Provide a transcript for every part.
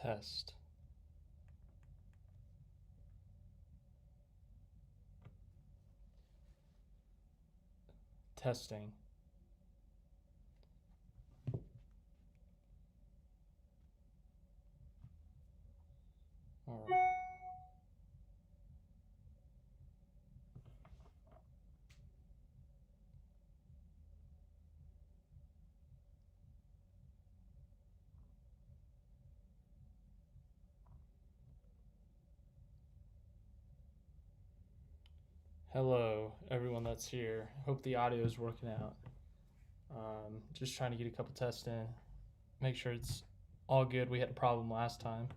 Test. Testing. All right. Hello, everyone that's here. Hope the audio is working out. Just trying to get a couple tests in. Make sure it's all good. We had a problem last time.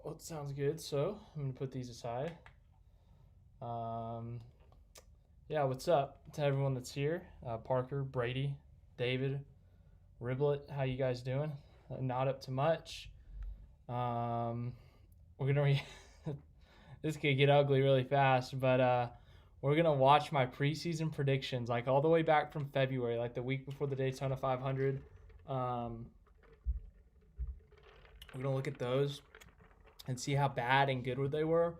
Well, it sounds good, so I'm going to put these aside. Yeah, what's up to everyone that's here? Parker, Brady, David, Riblet, how you guys doing? Not up to much. We're going to... This could get ugly really fast, but... we're going to watch my preseason predictions, like all the way back from February, like the week before the Daytona 500. We're going to look at those and see how bad and good they were.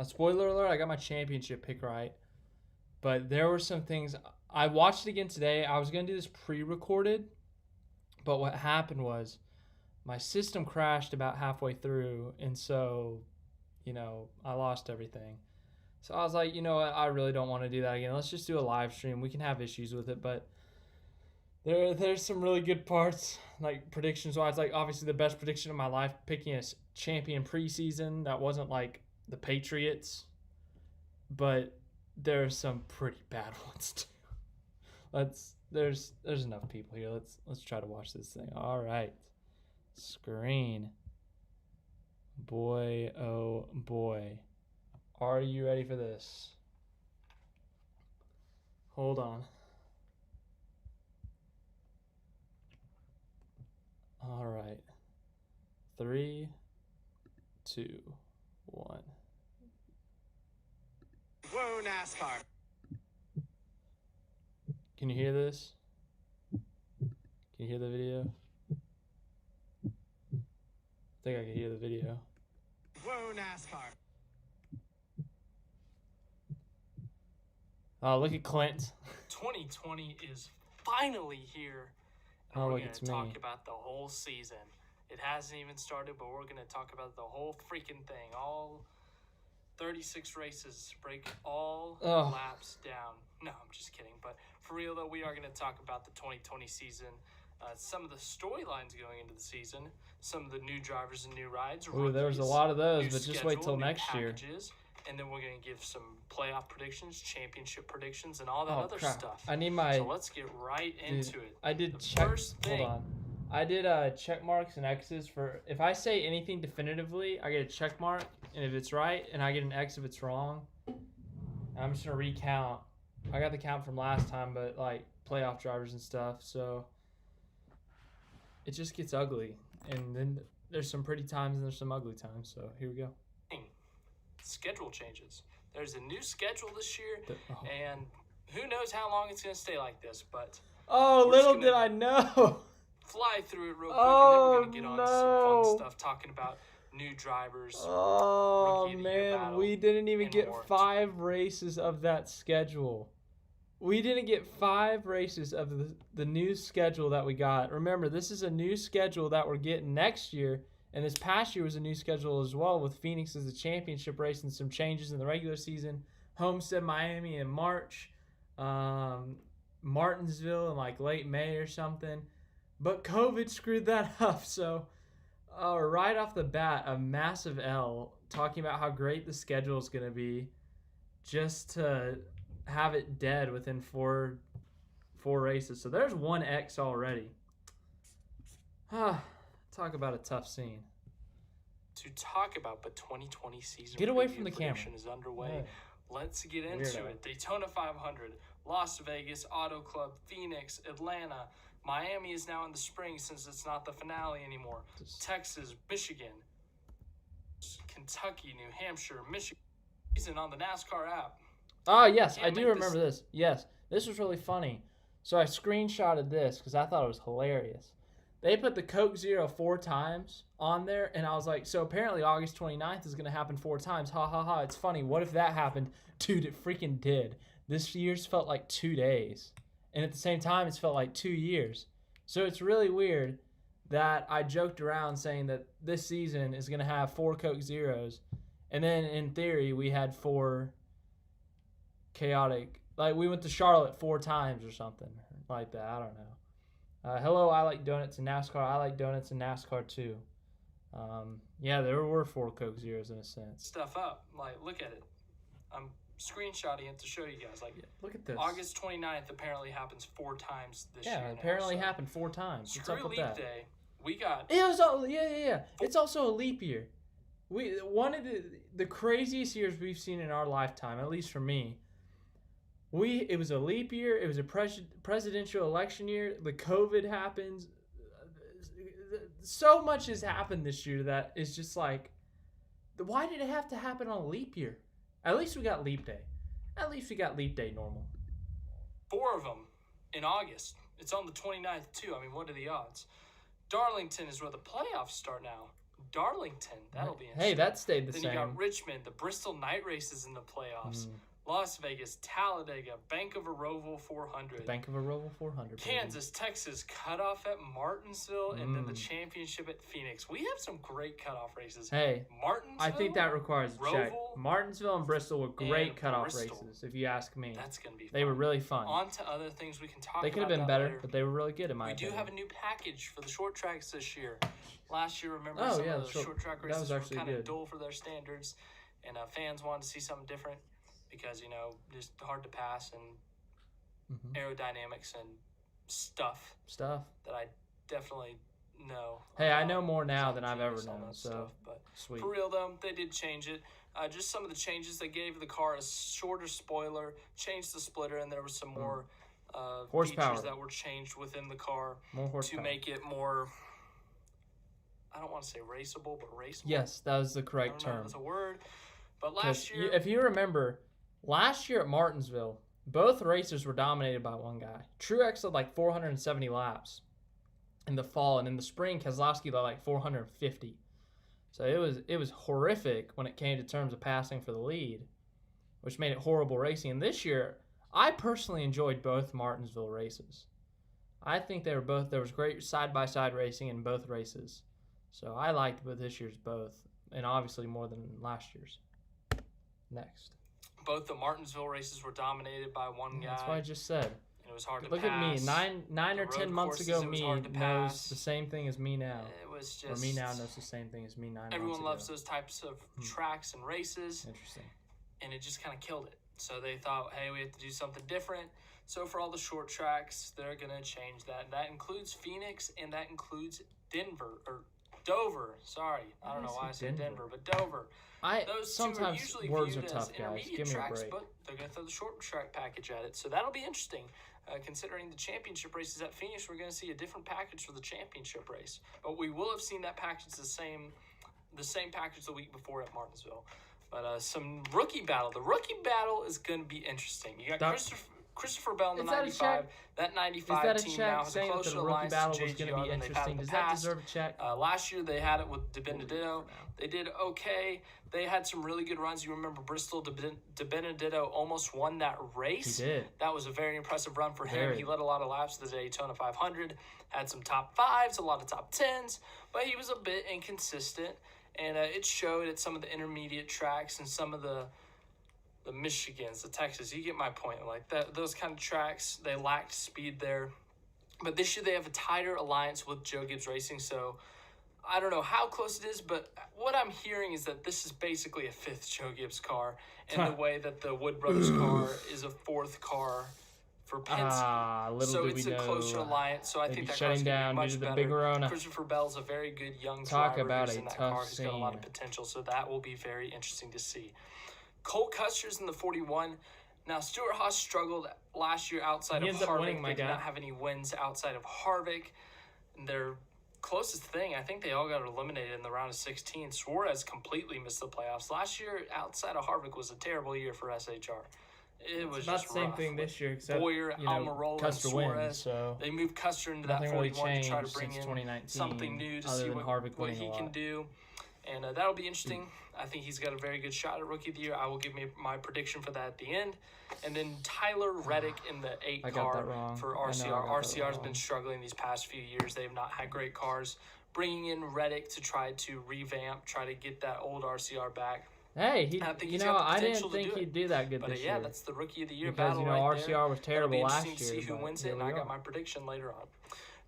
Spoiler alert, I got my championship pick right. But there were some things. I watched it again today. I was going to do this pre-recorded. But what happened was my system crashed about halfway through. And so, I lost everything. So I was like, you know what? I really don't want to do that again. Let's just do a live stream. We can have issues with it, but there's some really good parts, like predictions-wise. Like, obviously, the best prediction of my life, picking a champion preseason. That wasn't like the Patriots, but there's some pretty bad ones too. There's enough people here. Let's try to watch this thing. All right, screen. Boy, oh boy. Are you ready for this? Hold on. All right. 3, 2, 1. Whoa, NASCAR. Can you hear this? Can you hear the video? I think I can hear the video. Whoa, NASCAR. Oh, look at Clint. 2020 is finally here. And we're going to talk about the whole season. It hasn't even started, but we're going to talk about the whole freaking thing. All 36 races, break all laps down. No, I'm just kidding. But for real, though, we are going to talk about the 2020 season. Some of the storylines going into the season. Some of the new drivers and new rides. Ooh, there was a lot of those, but just wait till next year. And then we're going to give some playoff predictions, championship predictions, and all that other stuff. I need my... So let's get right into it. I did Hold on. I did check marks and X's for... If I say anything definitively, I get a check mark, and if it's right, and I get an X if it's wrong. I'm just going to recount. I got the count from last time, but, like, playoff drivers and stuff, so... It just gets ugly. And then there's some pretty times and there's some ugly times, so here we go. Schedule changes. There's a new schedule this year, and who knows how long it's going to stay like this, but... Oh, little did I know! Fly through it real quick, and then we're going to get on to some fun stuff, talking about new drivers. Oh, man, we didn't even get 5 races of that schedule. We didn't get 5 races of the new schedule that we got. Remember, this is a new schedule that we're getting next year. And this past year was a new schedule as well, with Phoenix as the championship race and some changes in the regular season. Homestead, Miami in March. Martinsville in like late May or something. But COVID screwed that up. So right off the bat, a massive L, talking about how great the schedule is going to be, just to have it dead within four races. So there's one X already. Talk about a tough scene. To talk about, but 2020 season get away from the camera is underway. Right. Let's get into it. Daytona 500, Las Vegas, Auto Club, Phoenix, Atlanta, Miami is now in the spring since it's not the finale anymore. Texas, Michigan, Kentucky, New Hampshire, Michigan. Season on the NASCAR app. Oh yes, I do remember this. Yes, this was really funny. So I screenshotted this because I thought it was hilarious. They put the Coke Zero 4 times on there, and I was like, so apparently August 29th is going to happen 4 times. Ha ha ha. It's funny. What if that happened? Dude, it freaking did. This year's felt like 2 days. And at the same time, it's felt like 2 years. So it's really weird that I joked around saying that this season is going to have 4 Coke Zeros. And then in theory, we had 4 chaotic. Like we went to Charlotte 4 times or something like that. I don't know. Hello, I like donuts in NASCAR. I like donuts in NASCAR too. Yeah, there were 4 Coke Zeros in a sense. Stuff up. Like, look at it. I'm screenshotting it to show you guys. Like, yeah, look at this. August 29th apparently happens 4 times this year. Yeah, apparently happened 4 times. What's up with Leap that? Day. We got. It was yeah. It's also a leap year. One of the craziest years we've seen in our lifetime, at least for me. It was a leap year. It was a presidential election year. The COVID happens. So much has happened this year that is just like, why did it have to happen on a leap year? At least we got leap day. At least we got leap day normal. 4 of them in August. It's on the 29th too. I mean, what are the odds? Darlington is where the playoffs start now. Darlington, that'll be interesting. Hey, that stayed the same. same. Then you got Richmond, the Bristol Night Races in the playoffs. Las Vegas, Talladega, Bank of Roval 400. Bank of Roval 400. Kansas, Texas, cutoff at Martinsville, and then the championship at Phoenix. We have some great cutoff races. Hey, Martinsville, I think that requires a check. Roval, Martinsville and Bristol were great cutoff races, if you ask me. That's going to be fun. They were really fun. On to other things we can talk about. They could have been better, later. but they were really good in my opinion. We do have a new package for the short tracks this year. Last year, remember, some of the short track races were were kind good. of dull for their standards, and fans wanted to see something different because, just hard to pass and aerodynamics and stuff that I definitely know. Hey, I know more now than I've ever known, so but sweet. For real, though, they did change it. Just some of the changes, they gave the car a shorter spoiler, changed the splitter, and there was some more horsepower features that were changed within the car to make it more, I don't want to say raceable, but raceable. Yes, that was the correct term. That's a word. But last year, if you remember, last year at Martinsville, both races were dominated by one guy. Truex led like 470 laps in the fall, and in the spring, Keselowski led like 450. So it was horrific when it came to terms of passing for the lead, which made it horrible racing. And this year, I personally enjoyed both Martinsville races. I think there was great side-by-side racing in both races. So I liked this year's both, and obviously more than last year's. Next. Both the Martinsville races were dominated by one guy. That's what I just said. And it was hard to Look pass. at me. Nine or 10 months ago, me knows the same thing as me now. It was just... Or me now knows the same thing as me 9 months ago. Everyone loves those types of tracks and races. Interesting. And it just kind of killed it. So they thought, hey, we have to do something different. So for all the short tracks, they're going to change that. That includes Phoenix, and that includes Dover. Sorry, I don't know why I said Denver, but Dover. Those sometimes two are usually words viewed are tough, as guys. intermediate Give me a tracks, break. but they're going to throw the short track package at it. So that'll be interesting. Considering the championship races at Phoenix, we're going to see a different package for the championship race. But we will have seen that package the same package the week before at Martinsville. But some rookie battle. The rookie battle is going to be interesting. You got Christopher Bell in the 95. That 95 team now has a closer alliance to JGR than they've had in the past. Does that deserve a check? Last year they had it with De Benedetto. They did okay. They had some really good runs. You remember Bristol, De Benedetto almost won that race. He did. That was a very impressive run for him. He led a lot of laps at the Daytona 500. Had some top 5s, a lot of top 10s, but he was a bit inconsistent. And it showed at some of the intermediate tracks and some of the Michigans, the Texas. You get my point. Like those kind of tracks, they lacked speed there. But this year they have a tighter alliance with Joe Gibbs Racing. So I don't know how close it is, but what I'm hearing is that this is basically a 5th Joe Gibbs car in the way that the Wood Brothers car is a 4th car for Penske. So it's a closer alliance. So I think that car's going to be much better. Christopher Bell's a very good young driver about in that tough car. He's got a lot of potential. So that will be very interesting to see. Cole Custer's in the 41. Now, Stuart Haas struggled last year outside of Harvick. They did not have any wins outside of Harvick. Their closest thing, I think they all got eliminated in the round of 16. Suarez completely missed the playoffs. Last year, outside of Harvick, was a terrible year for SHR. It was about just the same rough. thing this year, except Boyer, Almirola, and Custer Suarez. wins, so They moved Custer into that nothing really 41 to try to changed bring since in 2019, something new to other see than Harvick what winning he a can lot. do. And that'll be interesting. I think he's got a very good shot at Rookie of the Year. I will give my prediction for that at the end. And then Tyler Reddick in the 8 I car got that wrong. for I know I RCR. got that RCR has been wrong. struggling these past few years. They have not had great cars. Bringing in Reddick to try to revamp, try to get that old RCR back. Hey, I think you he's know, got the I potential didn't to think do he'd it. do that good But this yeah, year. that's the Rookie of the Year Because, battle you know, right RCR there. was That'll terrible be last interesting to year, see who but wins here it, and we I got are. my prediction later on.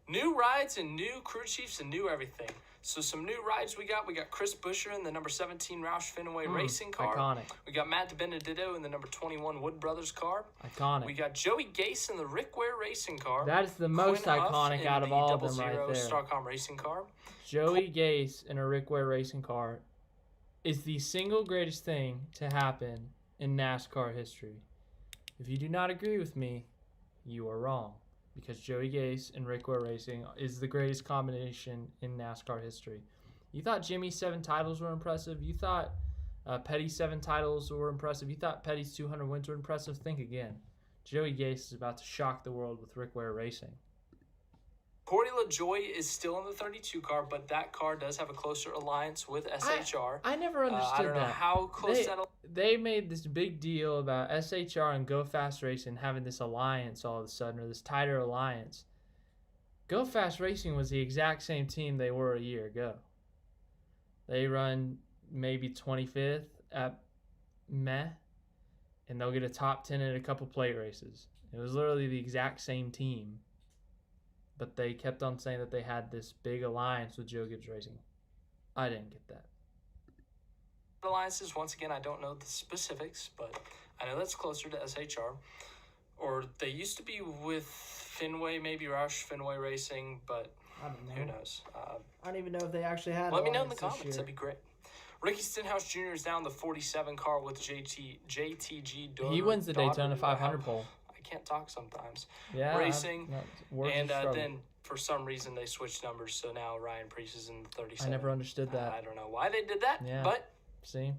New rides and new crew chiefs and new everything. So some new rides we got. We got Chris Buescher in the number 17 Roush Fenway Racing car. Iconic. We got Matt DiBenedetto in the number 21 Wood Brothers car. Iconic. We got Joey Gase in the Rick Ware Racing car. That is the most Quinn Huff iconic in out of the all of them 00 right there. Starcom Racing car. Joey Gase in a Rick Ware racing car is the single greatest thing to happen in NASCAR history. If you do not agree with me, you are wrong. Because Joey Gase and Rick Ware Racing is the greatest combination in NASCAR history. You thought Jimmy's 7 titles were impressive? You thought Petty's 7 titles were impressive? You thought Petty's 200 wins were impressive? Think again. Joey Gase is about to shock the world with Rick Ware Racing. Corey LaJoie is still in the 32 car, but that car does have a closer alliance with SHR. I never understood I don't know that. how close They made this big deal about SHR and Go Fast Racing having this alliance all of a sudden, or this tighter alliance. Go Fast Racing was the exact same team they were a year ago. They run maybe 25th at Meh, and they'll get a top 10 at a couple plate races. It was literally the exact same team. But they kept on saying that they had this big alliance with Joe Gibbs Racing. I didn't get that. alliances. Once again, I don't know the specifics, but I know that's closer to SHR. Or they used to be with Fenway, maybe Roush Fenway Racing, but I don't know. who knows? I don't even know if they actually had. Let me know in the comments. That'd be great. Ricky Stenhouse Jr. is down the 47 car with JTG. He wins the Daytona 500 pole. I can't talk sometimes. Yeah. Racing. And then for some reason they switched numbers, so now Ryan Preece is in the 37. I never understood that. I don't know why they did that, but see,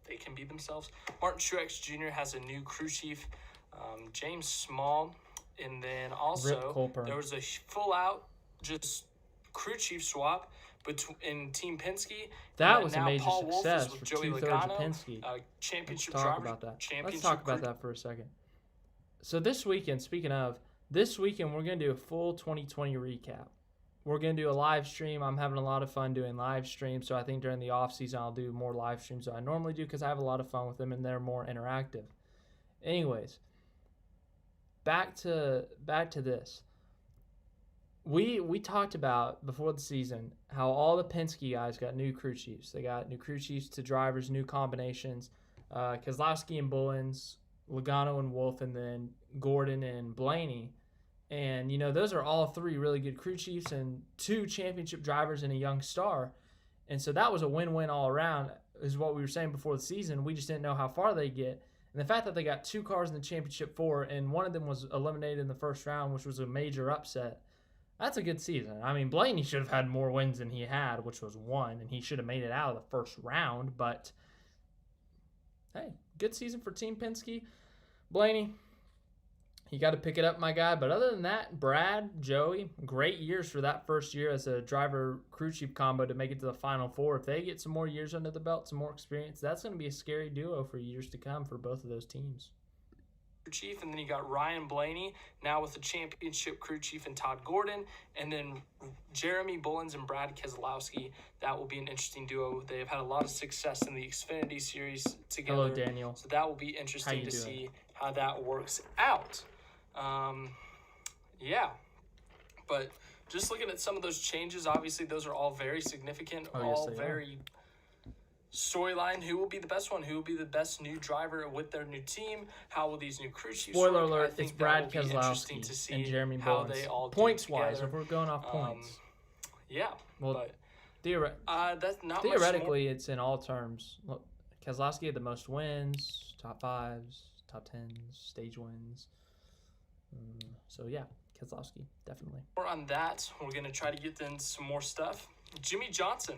they can be themselves. Martin Truex Jr. has a new crew chief, James Small, and then also there was a full-out just crew chief swap in Team Penske. That was a now major Paul success Wolf is with for Joey 2/3 Logano, of Penske. Championship Let's talk driver. about that. Championship Let's talk about that for a second. So this weekend, speaking of, this weekend we're going to do a full 2020 recap. We're going to do a live stream. I'm having a lot of fun doing live streams, so I think during the off season I'll do more live streams than I normally do because I have a lot of fun with them and they're more interactive. Anyways, back to this. We talked about before the season how all the Penske guys got new crew chiefs. They got new crew chiefs to drivers, new combinations. Keselowski and Bullins, Logano and Wolf, and then Gordon and Blaney. And, you know, those are all 3 really good crew chiefs and 2 championship drivers and a young star. And so that was a win-win all around is what we were saying before the season. We just didn't know how far they get. And the fact that they got 2 cars in the championship 4 and one of them was eliminated in the first round, which was a major upset, that's a good season. I mean, Blaney should have had more wins than he had, which was 1, and he should have made it out of the first round. But, hey, good season for Team Penske. Blaney, you got to pick it up, my guy. But other than that, Brad, Joey, great years for that first year as a driver-crew chief combo to make it to the Final Four. If they get some more years under the belt, some more experience, that's going to be a scary duo for years to come for both of those teams. Chief, and then you got Ryan Blaney now with the championship crew chief and Todd Gordon, and then Jeremy Bullins and Brad Keselowski. That will be an interesting duo. They have had a lot of success in the Xfinity Series together. Hello, Daniel. So that will be interesting to see how that works out. Yeah, but just looking at some of those changes, obviously those are all very significant, all very storyline. Who will be the best one? Who will be the best new driver with their new team? How will these new crew chiefs Spoiler work? alert, it's Brad Keselowski and Jeremy Bullins. They all points-wise, if we're going off points. Yeah, well, but that's not theoretically, it's in all terms. Look, Keselowski had the most wins, top 5s, top 10s, stage wins. So, yeah, Keselowski, definitely. More on that, we're going to try to get into some more stuff. Jimmy Johnson.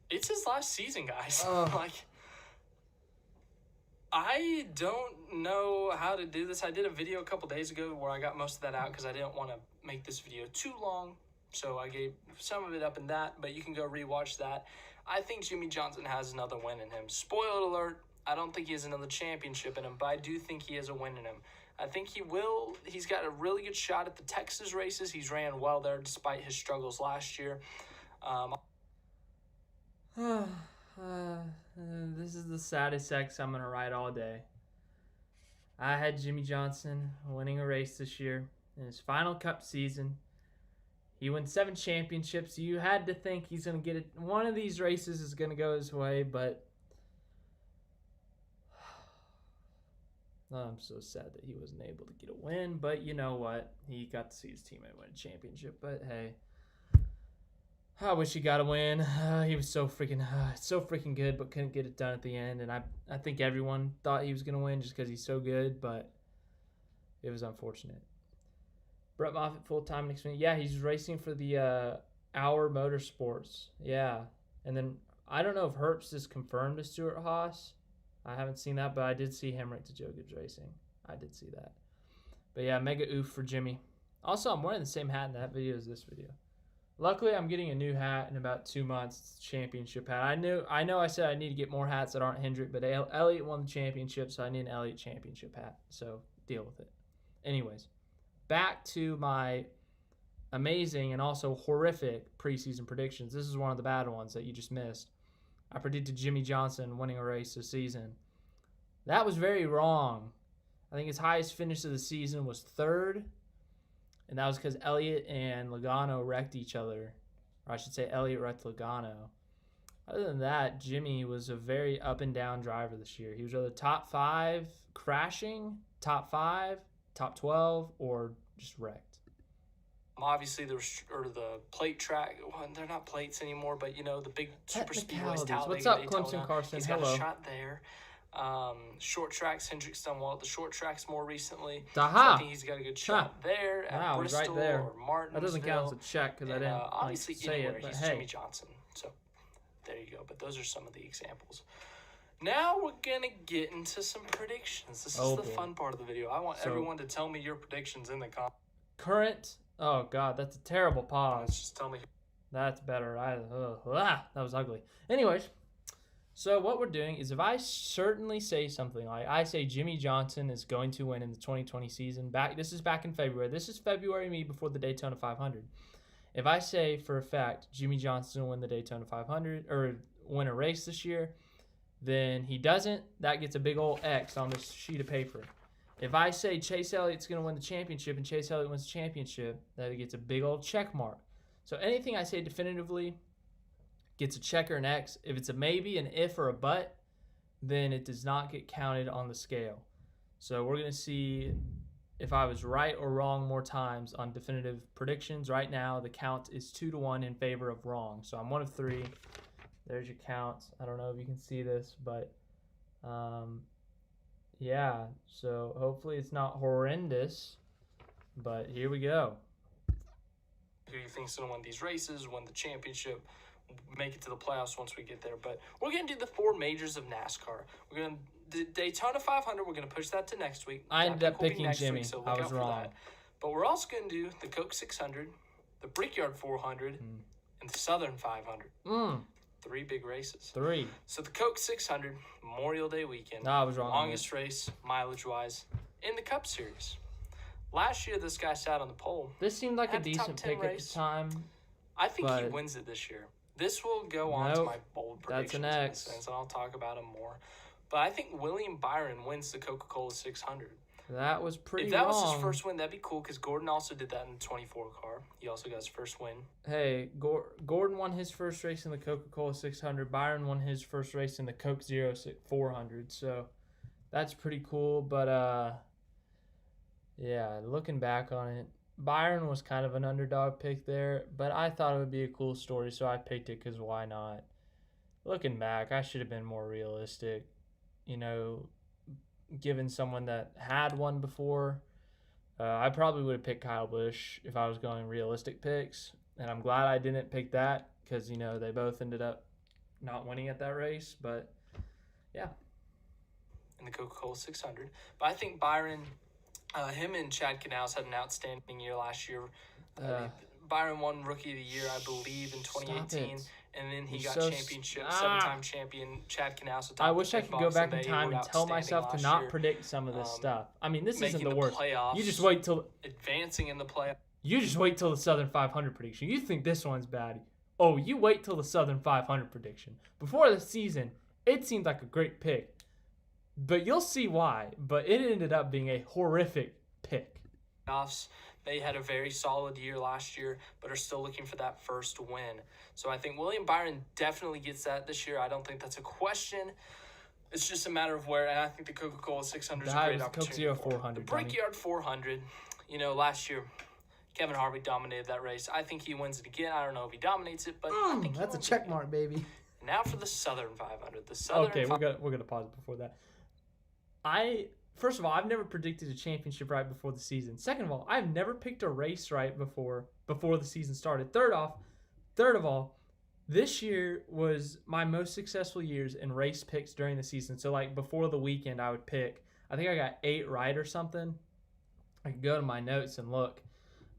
It's his last season, guys. I don't know how to do this. I did a video a couple days ago where I got most of that out because I didn't want to make this video too long. So I gave some of it up in that, but you can go rewatch that. I think Jimmy Johnson has another win in him. Spoiler alert, I don't think he has another championship in him, but I do think he has a win in him. I think he will. He's got a really good shot at the Texas races. He's ran well there despite his struggles last year. This is the saddest sex I'm going to write all day. I had Jimmy Johnson winning a race this year in his final Cup season. He won 7 championships. You had to think he's going to get it. One of these races is going to go his way, but I'm so sad that he wasn't able to get a win. But you know what? He got to see his teammate win a championship. But hey, I wish he got a win. He was so freaking good, but couldn't get it done at the end. And I think everyone thought he was going to win just because he's so good, but it was unfortunate. Brett Moffitt full-time next week. Yeah, he's racing for the Hour Motorsports. Yeah. And then I don't know if Herbst is confirmed to Stuart Haas. I haven't seen that, but I did see Hemrick to Joe Gibbs Racing. I did see that. But yeah, mega oof for Jimmy. Also, I'm wearing the same hat in that video as this video. Luckily, I'm getting a new hat in about 2 months. It's a championship hat. I know I said I need to get more hats that aren't Hendrick, but Elliott won the championship, so I need an Elliott championship hat. So deal with it. Anyways, back to my amazing and also horrific preseason predictions. This is one of the bad ones that you just missed. I predicted Jimmy Johnson winning a race this season. That was very wrong. I think his highest finish of the season was 3rd. And that was because Elliott and Logano wrecked each other. Or I should say Elliott wrecked Logano. Other than that, Jimmy was a very up and down driver this year. He was either top 5 crashing, top 5, top 12, or just wrecked. Obviously, the plate track. Well, they're not plates anymore, but the big super speedways. What's up, Clemson Carson? He's got a shot there. Short tracks, Hendrick's done well at the short tracks more recently. So I think he's got a good shot there at Bristol right there. or Martinsville. That doesn't count as a check because I didn't obviously say anywhere, it. But he's hey. Jimmy Johnson. So there you go. But those are some of the examples. Now we're gonna get into some predictions. This is the fun part of the video. I want everyone to tell me your predictions in the comments. Current. Oh God, that's a terrible pause. Just tell me. That's better. That was ugly. Anyways. So what we're doing is if I certainly say something like I say Jimmy Johnson is going to win in the 2020 season, this is back in February. This is February me before the Daytona 500. If I say for a fact Jimmy Johnson will win the Daytona 500 or win a race this year, then he doesn't. That gets a big old X on this sheet of paper. If I say Chase Elliott's going to win the championship and Chase Elliott wins the championship, that gets a big old check mark. So anything I say definitively gets a check or an X. If it's a maybe, an if, or a but, then it does not get counted on the scale. So we're going to see if I was right or wrong more times on definitive predictions. Right now, the count is 2-1 in favor of wrong. So I'm 1 of 3. There's your count. I don't know if you can see this, but yeah. So hopefully it's not horrendous, but here we go. Who you think's going to win these races, win the championship, make it to the playoffs once we get there. But we're going to do the 4 majors of NASCAR. We're going to Daytona 500. We're going to push that to next week. I ended up picking Jimmy. Week, so I was wrong. But we're also going to do the Coke 600, the Brickyard 400, and the Southern 500. 3 big races. 3. So the Coke 600, Memorial Day weekend. No, I was wrong. Longest race, mileage-wise, in the Cup Series. Last year, this guy sat on the pole. This seemed like a decent pick at the time. I think he wins it this year. This will go on to my bold predictions. That's an X. In a sense, and I'll talk about him more. But I think William Byron wins the Coca-Cola 600. That was pretty If that was his first win, that'd be cool because Gordon also did that in the 24 car. He also got his first win. Hey, Gordon won his first race in the Coca-Cola 600. Byron won his first race in the Coke 400. So that's pretty cool. But, yeah, looking back on it, Byron was kind of an underdog pick there, but I thought it would be a cool story, so I picked it because why not? Looking back, I should have been more realistic, given someone that had one before. I probably would have picked Kyle Busch if I was going realistic picks, and I'm glad I didn't pick that because, they both ended up not winning at that race, but yeah. In the Coca-Cola 600. But I think Byron, him and Chad Canals had an outstanding year last year. Byron won Rookie of the Year, I believe, in 2018. And then he got championship, 7-time champion Chad Canals. I wish I could go back in time and tell myself to not predict some of this stuff. I mean, this isn't the worst. Playoffs, you just wait till advancing in the playoffs. You just wait till the Southern 500 prediction. You think this one's bad. Oh, you wait till the Southern 500 prediction. Before the season, it seemed like a great pick. But you'll see why. But it ended up being a horrific pick. They had a very solid year last year, but are still looking for that first win. So I think William Byron definitely gets that this year. I don't think that's a question. It's just a matter of where, and I think the Coca-Cola 600 is a great opportunity. Coke 400. The Brickyard 400, last year, Kevin Harvick dominated that race. I think he wins it again. I don't know if he dominates it, but I think that's a check mark, baby. Now for the Southern 500. We're gonna pause before that. First of all, I've never predicted a championship right before the season. Second of all, I've never picked a race right before the season started. Third of all, this year was my most successful years in race picks during the season. So like before the weekend, I would pick. I think I got 8 right or something. I could go to my notes and look.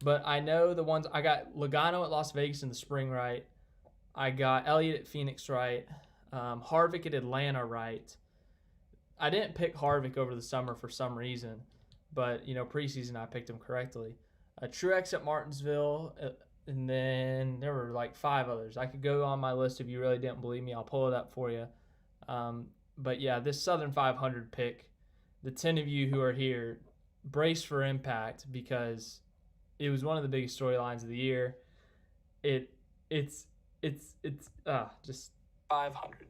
But I know the ones I got: Logano at Las Vegas in the spring right. I got Elliott at Phoenix right. Harvick at Atlanta right. I didn't pick Harvick over the summer for some reason, but preseason I picked him correctly. Truex at Martinsville, and then there were like 5 others. I could go on my list if you really didn't believe me. I'll pull it up for you. But yeah, this Southern 500 pick, the 10 of you who are here, brace for impact because it was one of the biggest storylines of the year. It's just 500.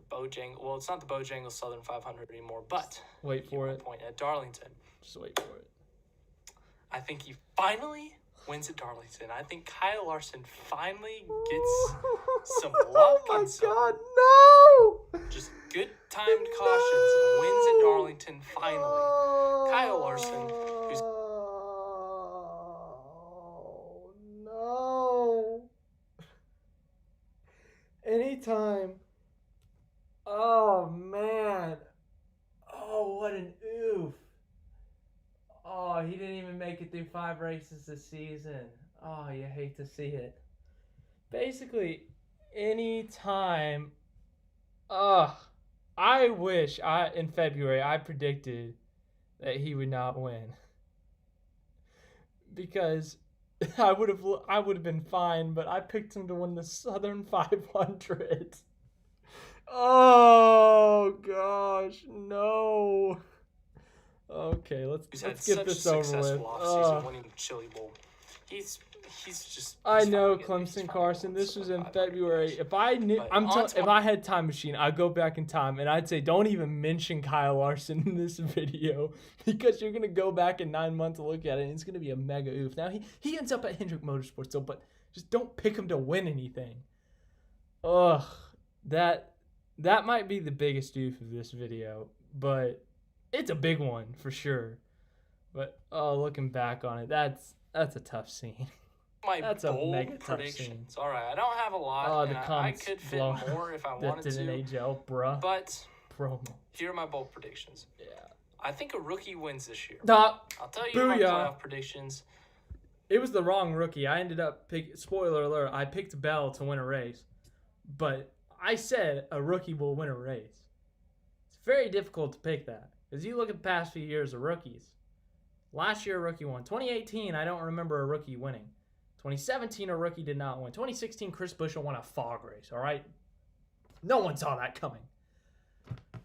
Bojangles. Well, it's not the Bojangles Southern 500 anymore, but wait for it. Point at Darlington. Just wait for it. I think he finally wins at Darlington. I think Kyle Larson finally gets some luck and some just good timed cautions and wins at Darlington finally. Kyle Larson, who's anytime. Oh, man. Oh, what an oof. Oh, he didn't even make it through 5 races this season. Oh, you hate to see it. Basically, anytime. I wish in February I predicted that he would not win. Because I would have been fine, but I picked him to win the Southern 500. Oh gosh, no. Okay, let's get this over with. Off-season winning the Chili Bowl. He's just. I know, Clemson Carson. This was in February. If I knew, if I had a time machine, I'd go back in time and I'd say, don't even mention Kyle Larson in this video because you're gonna go back in 9 months and look at it and it's gonna be a mega oof. Now he ends up at Hendrick Motorsports, so but just don't pick him to win anything. Ugh, that might be the biggest oof of this video, but it's a big one for sure. But looking back on it, that's a tough scene. That's a mega tough scene. It's all right. I don't have a lot. I could fit more if I wanted to. That didn't age out, bruh. But promo. Here are my bold predictions. Yeah. I think a rookie wins this year. I'll tell you my playoff predictions. It was the wrong rookie. I ended up spoiler alert. I picked Bell to win a race, but I said a rookie will win a race. It's very difficult to pick that because you look at the past few years of rookies. Last year, a rookie won. 2018, I don't remember a rookie winning. 2017, a rookie did not win. 2016, Chris Buescher won a fog race, all right? No one saw that coming.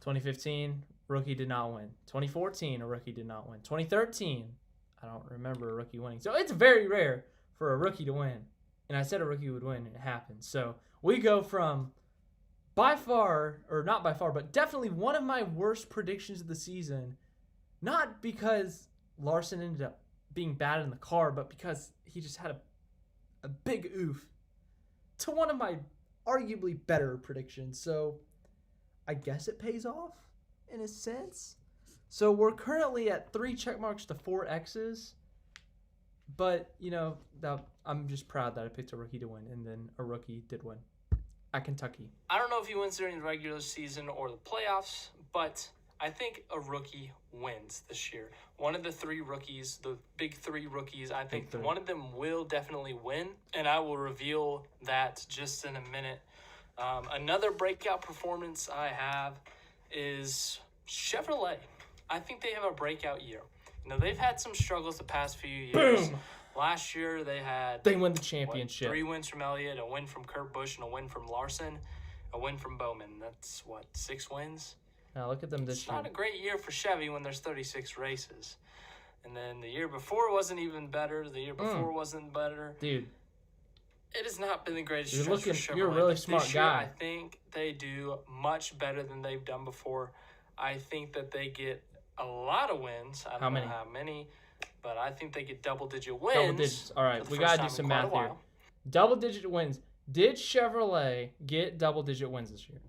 2015, rookie did not win. 2014, a rookie did not win. 2013, I don't remember a rookie winning. So it's very rare for a rookie to win. And I said a rookie would win, and it happened. So we go from by far, or not by far, but definitely one of my worst predictions of the season, not because Larson ended up being bad in the car, but because he just had a big oof, to one of my arguably better predictions. So I guess it pays off in a sense. So we're currently at 3 check marks to 4 X's. But, I'm just proud that I picked a rookie to win, and then a rookie did win at Kentucky. I don't know if he wins during the regular season or the playoffs, but I think a rookie wins this year. One of the three rookies, the big three rookies, I think one of them will definitely win, and I will reveal that just in a minute. Another breakout performance I have is Chevrolet. I think they have a breakout year. They've had some struggles the past few years. Boom. Last year they win the championship. 3 wins from Elliott, a win from Kurt Busch, and a win from Larson, a win from Bowman. That's 6 wins? Now look at them this year. It's not a great year for Chevy when there's 36 races. And then the year before wasn't even better. The year before wasn't better. Dude. It has not been the greatest stretch for Chevrolet. You're a really smart this year, guy. I think they do much better than they've done before. I think that they get a lot of wins. I don't know how many, but I think they get double-digit wins. Double digits. All right, we got to do some math here. Double-digit wins. Did Chevrolet get double-digit wins this year?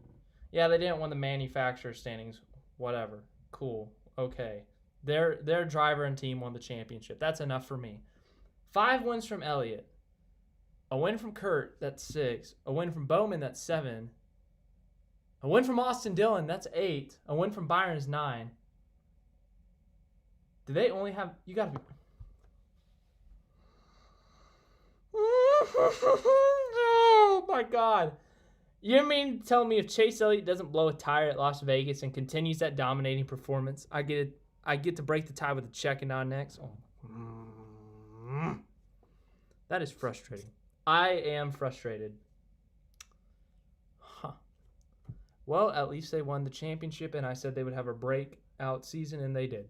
Yeah, they didn't win the manufacturer standings. Whatever. Cool. Okay. Their driver and team won the championship. That's enough for me. 5 wins from Elliott. A win from Kurt, that's 6. A win from Bowman, that's 7. A win from Austin Dillon, that's 8. A win from Byron is 9. Do they only have... You got to be... Oh, my God. You mean to tell me if Chase Elliott doesn't blow a tire at Las Vegas and continues that dominating performance, I get to break the tie with a check and on next? Oh. That is frustrating. I am frustrated. Well, at least they won the championship, and I said they would have a breakout season, and they did.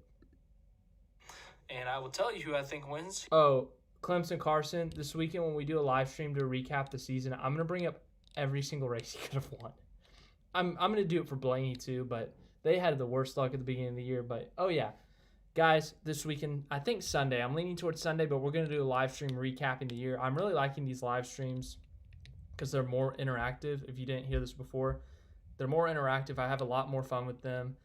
And I will tell you who I think wins. Oh, Clemson Carson, this weekend when we do a live stream to recap the season, I'm going to bring up every single race he could have won. I'm going to do it for Blaney too, but they had the worst luck at the beginning of the year. But, oh, yeah. Guys, this weekend, I think Sunday. I'm leaning towards Sunday, but we're going to do a live stream recapping the year. I'm really liking these live streams because they're more interactive. If you didn't hear this before, they're more interactive. I have a lot more fun with them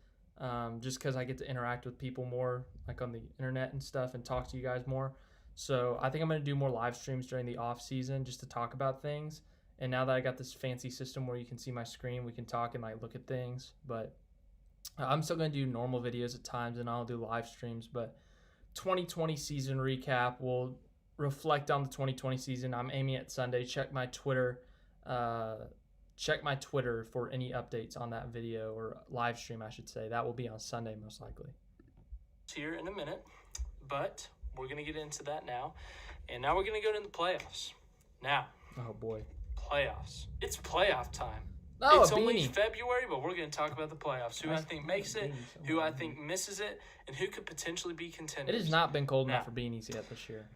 just because I get to interact with people more, like on the internet and stuff, and talk to you guys more. So I think I'm going to do more live streams during the off season just to talk about things. And now that I got this fancy system where you can see my screen, we can talk and like look at things. But I'm still going to do normal videos at times, and I'll do live streams. But 2020 season recap, we'll reflect on the 2020 season. I'm aiming at Sunday. Check my Twitter. Check my Twitter for any updates on that video or live stream, I should say. That will be on Sunday most likely. Here in a minute, but we're going to get into that now. And now we're going to go to the playoffs. Now. Oh, boy. Playoffs. It's playoff time. Oh, it's only February, but we're going to talk about the playoffs. Who I think makes it, who I think misses it, and who could potentially be contenders. It has not been cold enough for beanies yet this year.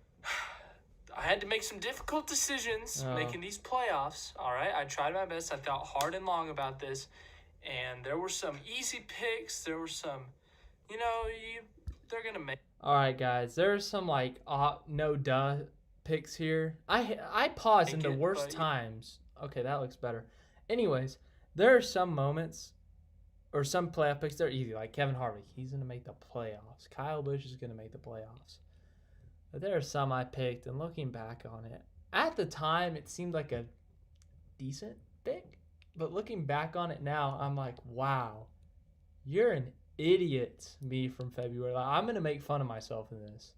I had to make some difficult decisions making these playoffs. All right, I tried my best. I thought hard and long about this, and there were some easy picks. There were some, they're going to make. All right, guys, there's some no duh picks here. I pause in the worst times. Okay, that looks better. Anyways, there are some moments or some playoff picks that are easy, like Kevin Harvick. He's going to make the playoffs. Kyle Busch is going to make the playoffs. But there are some I picked, and looking back on it, at the time it seemed like a decent pick. But looking back on it now, I'm like, wow, you're an idiot, me from February. I'm going to make fun of myself in this.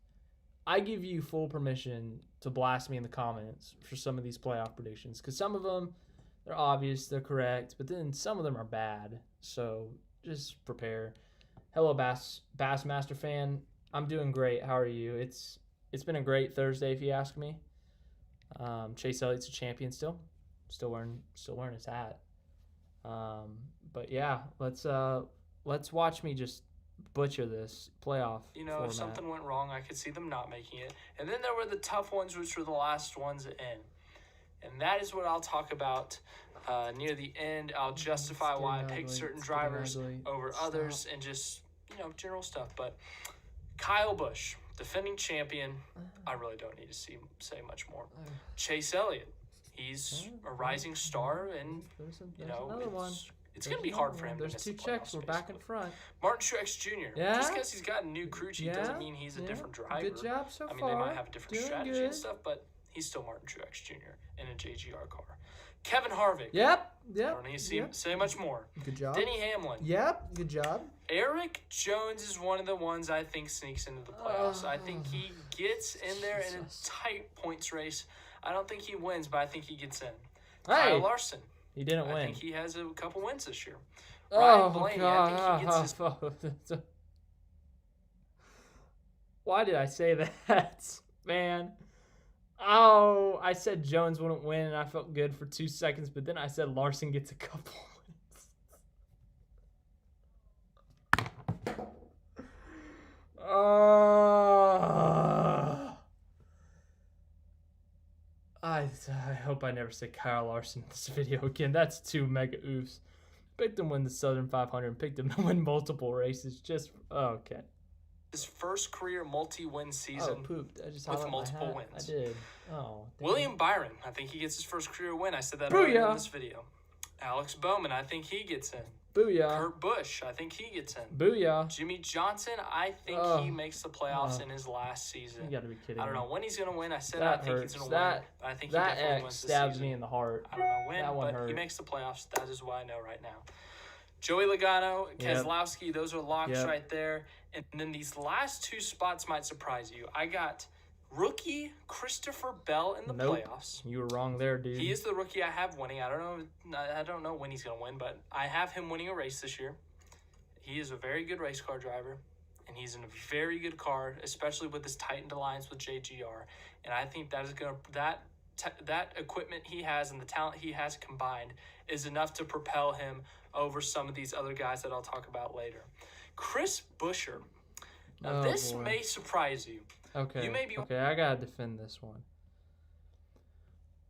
I give you full permission to blast me in the comments for some of these playoff predictions, because some of them, they're obvious, they're correct, but then some of them are bad. So just prepare. Hello, Bassmaster fan. I'm doing great. How are you? It's been a great Thursday, if you ask me. Chase Elliott's a champion still wearing his hat. But yeah, let's watch me just butcher this playoff format. If something went wrong, I could see them not making it. And then there were the tough ones, which were the last ones at end. And that is what I'll talk about near the end. I'll justify why I picked certain drivers over others and just, general stuff. But Kyle Busch, defending champion, I really don't need to say much more. Chase Elliott, he's a rising star, and, it's going to be hard for him to miss the playoffs. There's 2 checks. We're back in front. Martin Truex Jr. Yeah? Just because he's got a new crew chief doesn't mean he's a different driver. Good job so far. They might have a different strategy good. and stuff, but he's still Martin Truex Jr. in a JGR car. Kevin Harvick. Yep. I don't need to say much more. Good job. Denny Hamlin. Yep. Good job. Eric Jones is one of the ones I think sneaks into the playoffs. I think he gets in there in a tight points race. I don't think he wins, but I think he gets in. Kyle Larson. He didn't win. I think he has a couple wins this year. Oh, Ryan Blaney, I think he gets his... Why did I say that, man? Oh, I said Jones wouldn't win, and I felt good for 2 seconds, but then I said Larson gets a couple wins. I hope I never say Kyle Larson in this video again. That's 2 mega oofs. Picked him to win the Southern 500 and picked him to win multiple races. Okay. His first career multi-win season pooped. I just with multiple wins. I did. Oh, damn. William Byron, I think he gets his first career win. I said that earlier in this video. Alex Bowman, I think he gets in. Booyah. Kurt Busch, I think he gets in. Booyah. Jimmy Johnson, I think he makes the playoffs in his last season. You gotta be kidding me. I don't know when he's going to win. I said that I think hurts. he's going to win. But I think he definitely wins this stabs season. me in the heart. I don't know when, that one but hurt. he makes the playoffs. That is what I know right now. Joey Logano, Keselowski, those are locks right there. And then these last 2 spots might surprise you. I got rookie Christopher Bell in the playoffs. You were wrong there, dude. He is the rookie I have winning. I don't know when he's going to win, but I have him winning a race this year. He is a very good race car driver, and he's in a very good car, especially with this tightened alliance with JGR. And I think that is going to that equipment he has and the talent he has combined is enough to propel him over some of these other guys that I'll talk about later. Chris Buescher. Now, this may surprise you. Okay. You may be... Okay, I got to defend this one.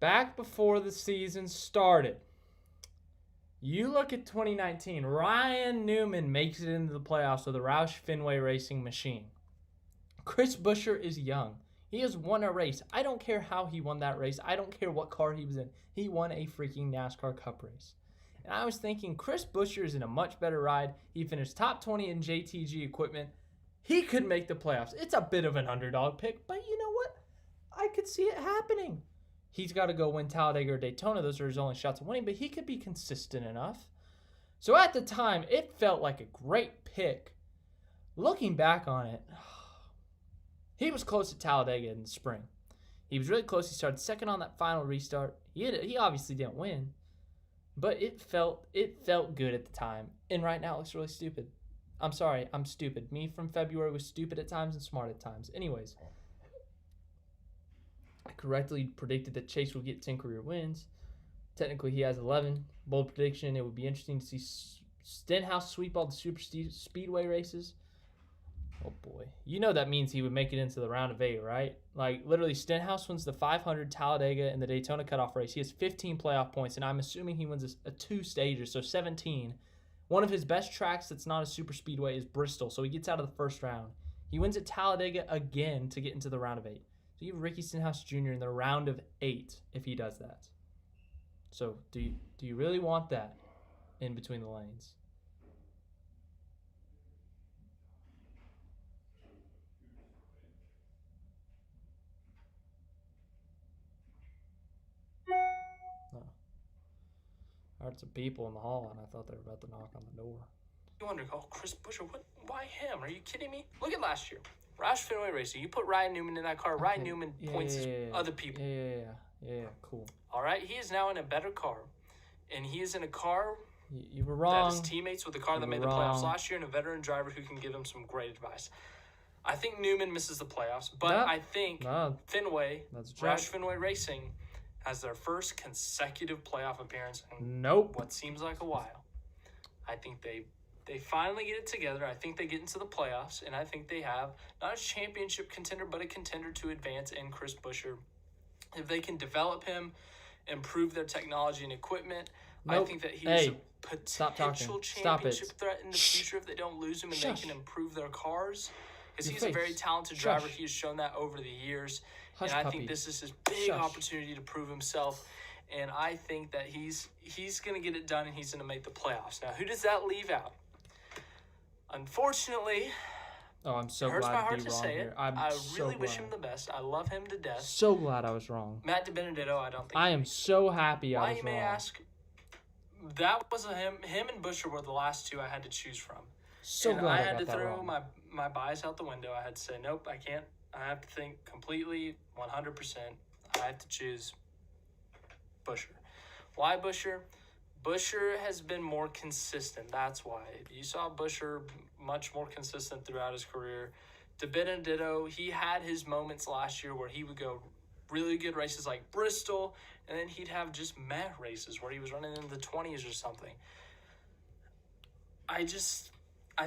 Back before the season started, you look at 2019, Ryan Newman makes it into the playoffs with the Roush Fenway Racing machine. Chris Buescher is young. He has won a race. I don't care how he won that race. I don't care what car he was in. He won a freaking NASCAR Cup race. And I was thinking, Chris Buescher is in a much better ride. He finished top 20 in JTG equipment. He could make the playoffs. It's a bit of an underdog pick, but you know what? I could see it happening. He's got to go win Talladega or Daytona. Those are his only shots of winning, but he could be consistent enough. So at the time, it felt like a great pick. Looking back on it, he was close to Talladega in the spring. He was really close. He started second on that final restart. He obviously didn't win, but it felt good at the time. And right now it looks really stupid. I'm sorry, I'm stupid. Me from February was stupid at times and smart at times. Anyways, I correctly predicted that Chase would get 10 career wins. Technically, he has 11. Bold prediction. It would be interesting to see Stenhouse sweep all the super speedway races. Oh, boy. You know that means he would make it into the round of 8, right? Like, literally, Stenhouse wins the 500, Talladega, and the Daytona cutoff race. He has 15 playoff points, and I'm assuming he wins a 2-stager, so 17. One of his best tracks that's not a super speedway is Bristol, so he gets out of the first round. He wins at Talladega again to get into the round of 8. So you have Ricky Stenhouse Jr. in the round of 8 if he does that. So do you really want that in between the lanes? No. I heard some people in the hall, and I thought they were about to knock on the door. You wonder, oh, Chris Buescher, why him? Are you kidding me? Look at last year. Roush Fenway Racing. You put Ryan Newman in that car. Okay. Ryan Newman points other people. Yeah, cool. All right, he is now in a better car. And he is in a car you were wrong. that is teammates with the car that made the playoffs last year and a veteran driver who can give him some great advice. I think Newman misses the playoffs, but I think Fenway, Roush Fenway Racing, has their first consecutive playoff appearance in what seems like a while. I think they finally get it together. I think they get into the playoffs, and I think they have not a championship contender, but a contender to advance in Chris Buescher. If they can develop him, improve their technology and equipment, I think that he's a potential championship threat in the future if they don't lose him and they can improve their cars. Because he's a very talented driver. He has shown that over the years. And I think this is his big opportunity to prove himself. And I think that he's going to get it done and he's going to make the playoffs. Now, who does that leave out? Unfortunately, Oh, I'm so It hurts glad my to heart be to wrong say here. it. I'm I so really wish glad. him the best. I love him to death. So glad I was wrong. Matt DiBenedetto, I don't think. I am so happy I Why, was you may wrong. ask? That was him. Him and Busher were the last two I had to choose from. So and glad I I had got to that throw wrong. my bias out the window. I had to say, nope, I can't. I have to think completely, 100%. I have to choose Busher. Why Busher? Busher has been more consistent. That's why. You saw Busher much more consistent throughout his career. DiBenedetto, he had his moments last year where he would go really good races like Bristol, and then he'd have just meh races where he was running in the 20s or something. I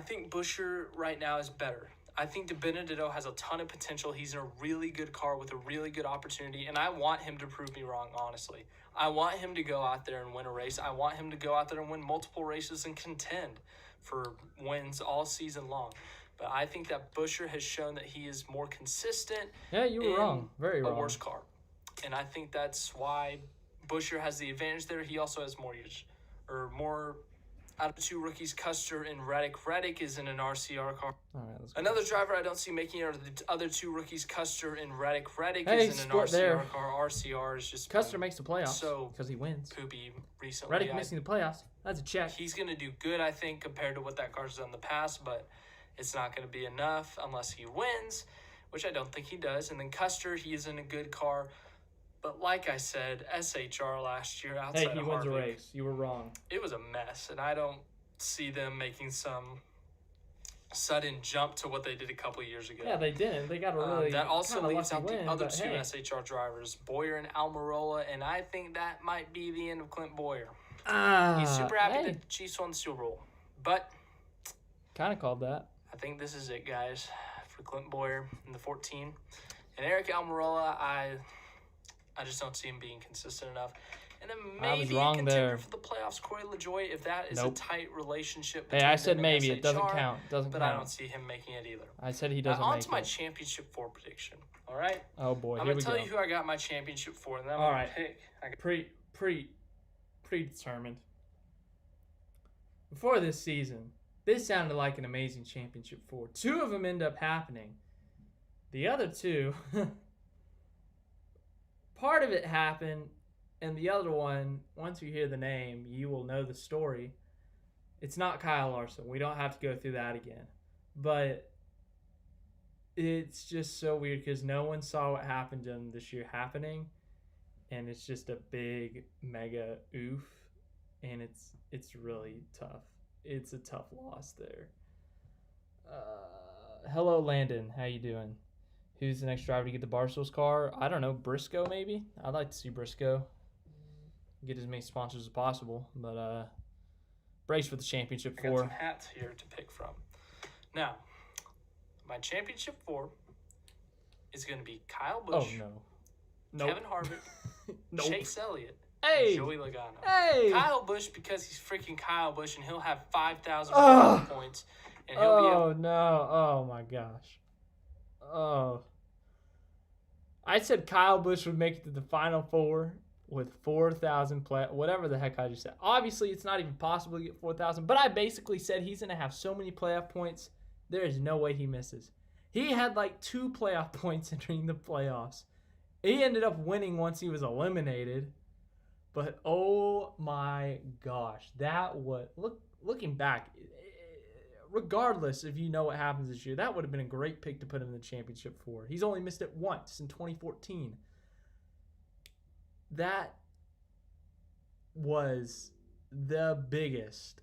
think Busher right now is better. I think DiBenedetto has a ton of potential. He's in a really good car with a really good opportunity, and I want him to prove me wrong, honestly. I want him to go out there and win a race. I want him to go out there and win multiple races and contend for wins all season long. But I think that Busher has shown that he is more consistent. Yeah, you were wrong. Very wrong. A worse car. And I think that's why Busher has the advantage there. He also has more out of two rookies, Custer and Reddick. Reddick is in an RCR car. All right, let's go. Another driver I don't see making it are the other two rookies, Custer and Reddick. Reddick Hey, is in an split RCR there. car. RCR is just Custer makes the playoffs so because he wins. poopy recently. Reddick missing the playoffs. That's a check. He's going to do good, I think, compared to what that car's done in the past, but it's not going to be enough unless he wins, which I don't think he does. And then Custer, he is in a good car. But like I said, SHR last year outside Hey, he of wins a Harvick, race. You were wrong. it was a mess, and I don't see them making some sudden jump to what they did a couple years ago. Yeah, they didn't. They got a really that also kinda leaves lucky out win, the other but two hey. SHR drivers, Boyer and Almirola, and I think that might be the end of Clint Boyer. He's super happy that the Chiefs won the Super Bowl, but kind of called that. I think this is it, guys, for Clint Boyer in the 14. And Eric Almirola, I just don't see him being consistent enough. And then I was maybe wrong a contender there. for the playoffs, Corey LaJoy, if that is Nope. a tight relationship Hey, between I said them and maybe. It doesn't SHR, count. Doesn't but count. I don't see him making it either. I said he Now, doesn't on make to my it. championship 4 prediction. All right? Oh boy, I'm here going we to tell go. you who I got my championship for, and then I'm All going right. to pick. Predetermined. Before this season, this sounded like an amazing championship 4. 2 of them end up happening. The other 2, part of it happened, and the other one, once you hear the name, you will know the story. It's not Kyle Larson. We don't have to go through that again. But it's just so weird because no one saw what happened to him this year happening. And it's just a big, mega oof. And it's really tough. It's a tough loss there. Hello, Landon. How you doing? Who's the next driver to get the Barstool's car? I don't know. Briscoe, maybe? I'd like to see Briscoe. Get as many sponsors as possible. But brace for the championship I got 4. some hats here to pick from. Now, my championship 4 is going to be Kyle Oh, Busch, no. Nope. Kevin Harvick, Nope. Chase Elliott, Hey! Joey Logano. Hey! Kyle Busch, because he's freaking Kyle Busch, and he'll have 5,000 Ugh. points, and he'll be able. Oh, no. Oh, my gosh. Oh. I said Kyle Busch would make it to the Final 4 with 4,000 whatever the heck I just said. Obviously, it's not even possible to get 4,000, but I basically said he's going to have so many playoff points, there is no way he misses. He had like 2 playoff points entering the playoffs. He ended up winning once he was eliminated. But oh my gosh, that was looking back, regardless if you know what happens this year, that would have been a great pick to put him in the championship 4. He's only missed it once in 2014. That was the biggest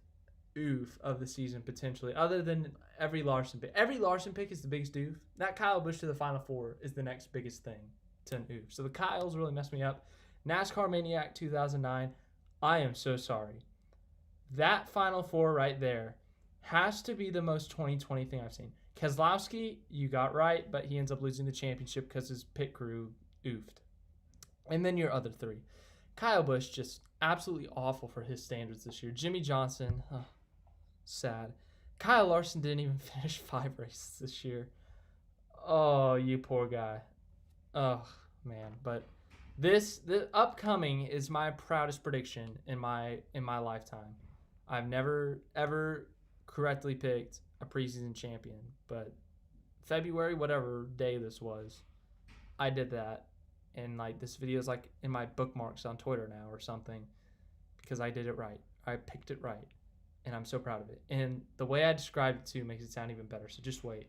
oof of the season potentially, other than every Larson pick. Every Larson pick is the biggest oof. That Kyle Busch to the Final 4 is the next biggest thing to an oof. So the Kyles really messed me up. NASCAR Maniac 2009, I am so sorry. That Final 4 right there has to be the most 2020 thing I've seen. Keselowski, you got right, but he ends up losing the championship because his pit crew oofed. And then your other 3. Kyle Busch, just absolutely awful for his standards this year. Jimmy Johnson, sad. Kyle Larson didn't even finish 5 races this year. Oh, you poor guy. Oh, man. But the upcoming is my proudest prediction in my lifetime. I've never, ever correctly picked a preseason champion, but February, whatever day this was, I did that. And, like, this video is, like, in my bookmarks on Twitter now or something because I did it right. I picked it right. And I'm so proud of it. And the way I described it, too, makes it sound even better. So just wait.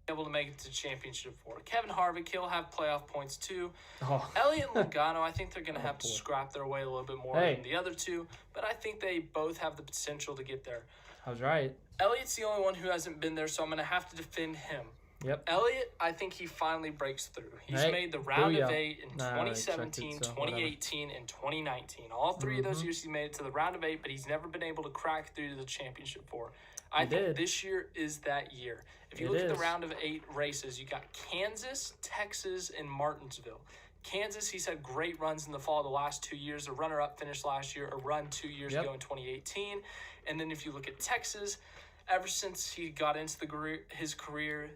Able to make it to championship 4. Kevin Harvick, he'll have playoff points, too. Oh. Elliott and Logano, I think they're going to have to scrap their way a little bit more than the other two. But I think they both have the potential to get there. I was right. Elliott's the only one who hasn't been there, so I'm going to have to defend him. Yep. Elliott, I think he finally breaks through. He's made the round of 8 in 2017, 2018, and 2019. All 3 of those years he made it to the round of 8, but he's never been able to crack through to the championship 4. I think this year is that year. If you look at the round of 8 races, you got Kansas, Texas, and Martinsville. Kansas, he's had great runs in the fall the last 2 years. A runner-up finished last year, a run 2 years ago in 2018. And then if you look at Texas, ever since he got into his career,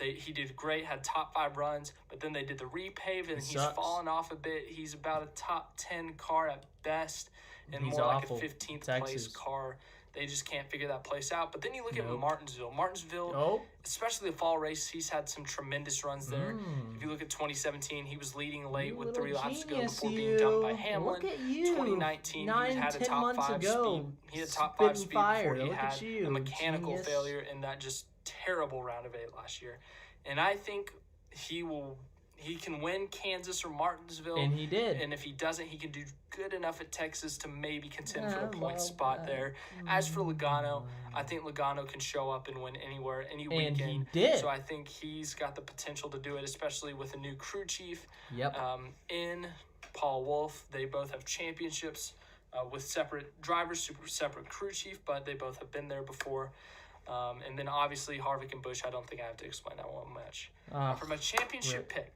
he did great, had top 5 runs, but then they did the repave, and he's fallen off a bit. He's about a top 10 car at best, and more like a 15th place car. They just can't figure that place out. But then you look at Martinsville. Martinsville, especially the fall race, he's had some tremendous runs there. If you look at 2017, he was leading late with 3 laps to go before being dumped by Hamlin. Look at you. 2019, he had a top 5 speed. He had top 5 speed before he had a mechanical failure in that just terrible round of 8 last year. And I think he can win Kansas or Martinsville. And he did. And if he doesn't, he can do good enough at Texas to maybe contend for a point spot there. As for Logano, I think Logano can show up and win anywhere, any weekend. And he did. So I think he's got the potential to do it, especially with a new crew chief in Paul Wolf. They both have championships with separate drivers, separate crew chief, but they both have been there before. And then obviously Harvick and Busch, I don't think I have to explain that one much. From a championship pick,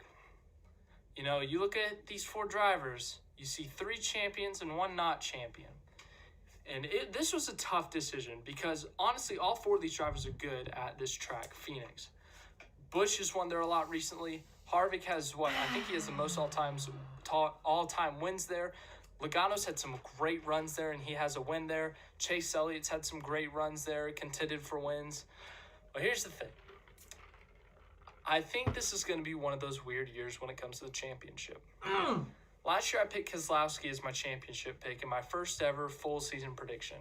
you look at these 4 drivers, you see 3 champions and 1 not champion. And this was a tough decision because, honestly, all 4 of these drivers are good at this track, Phoenix. Busch has won there a lot recently. Harvick has, I think he has the most all-time wins there. Logano's had some great runs there, and he has a win there. Chase Elliott's had some great runs there, contended for wins. But here's the thing. I think this is going to be one of those weird years when it comes to the championship. Last year, I picked Keselowski as my championship pick in my first ever full season prediction.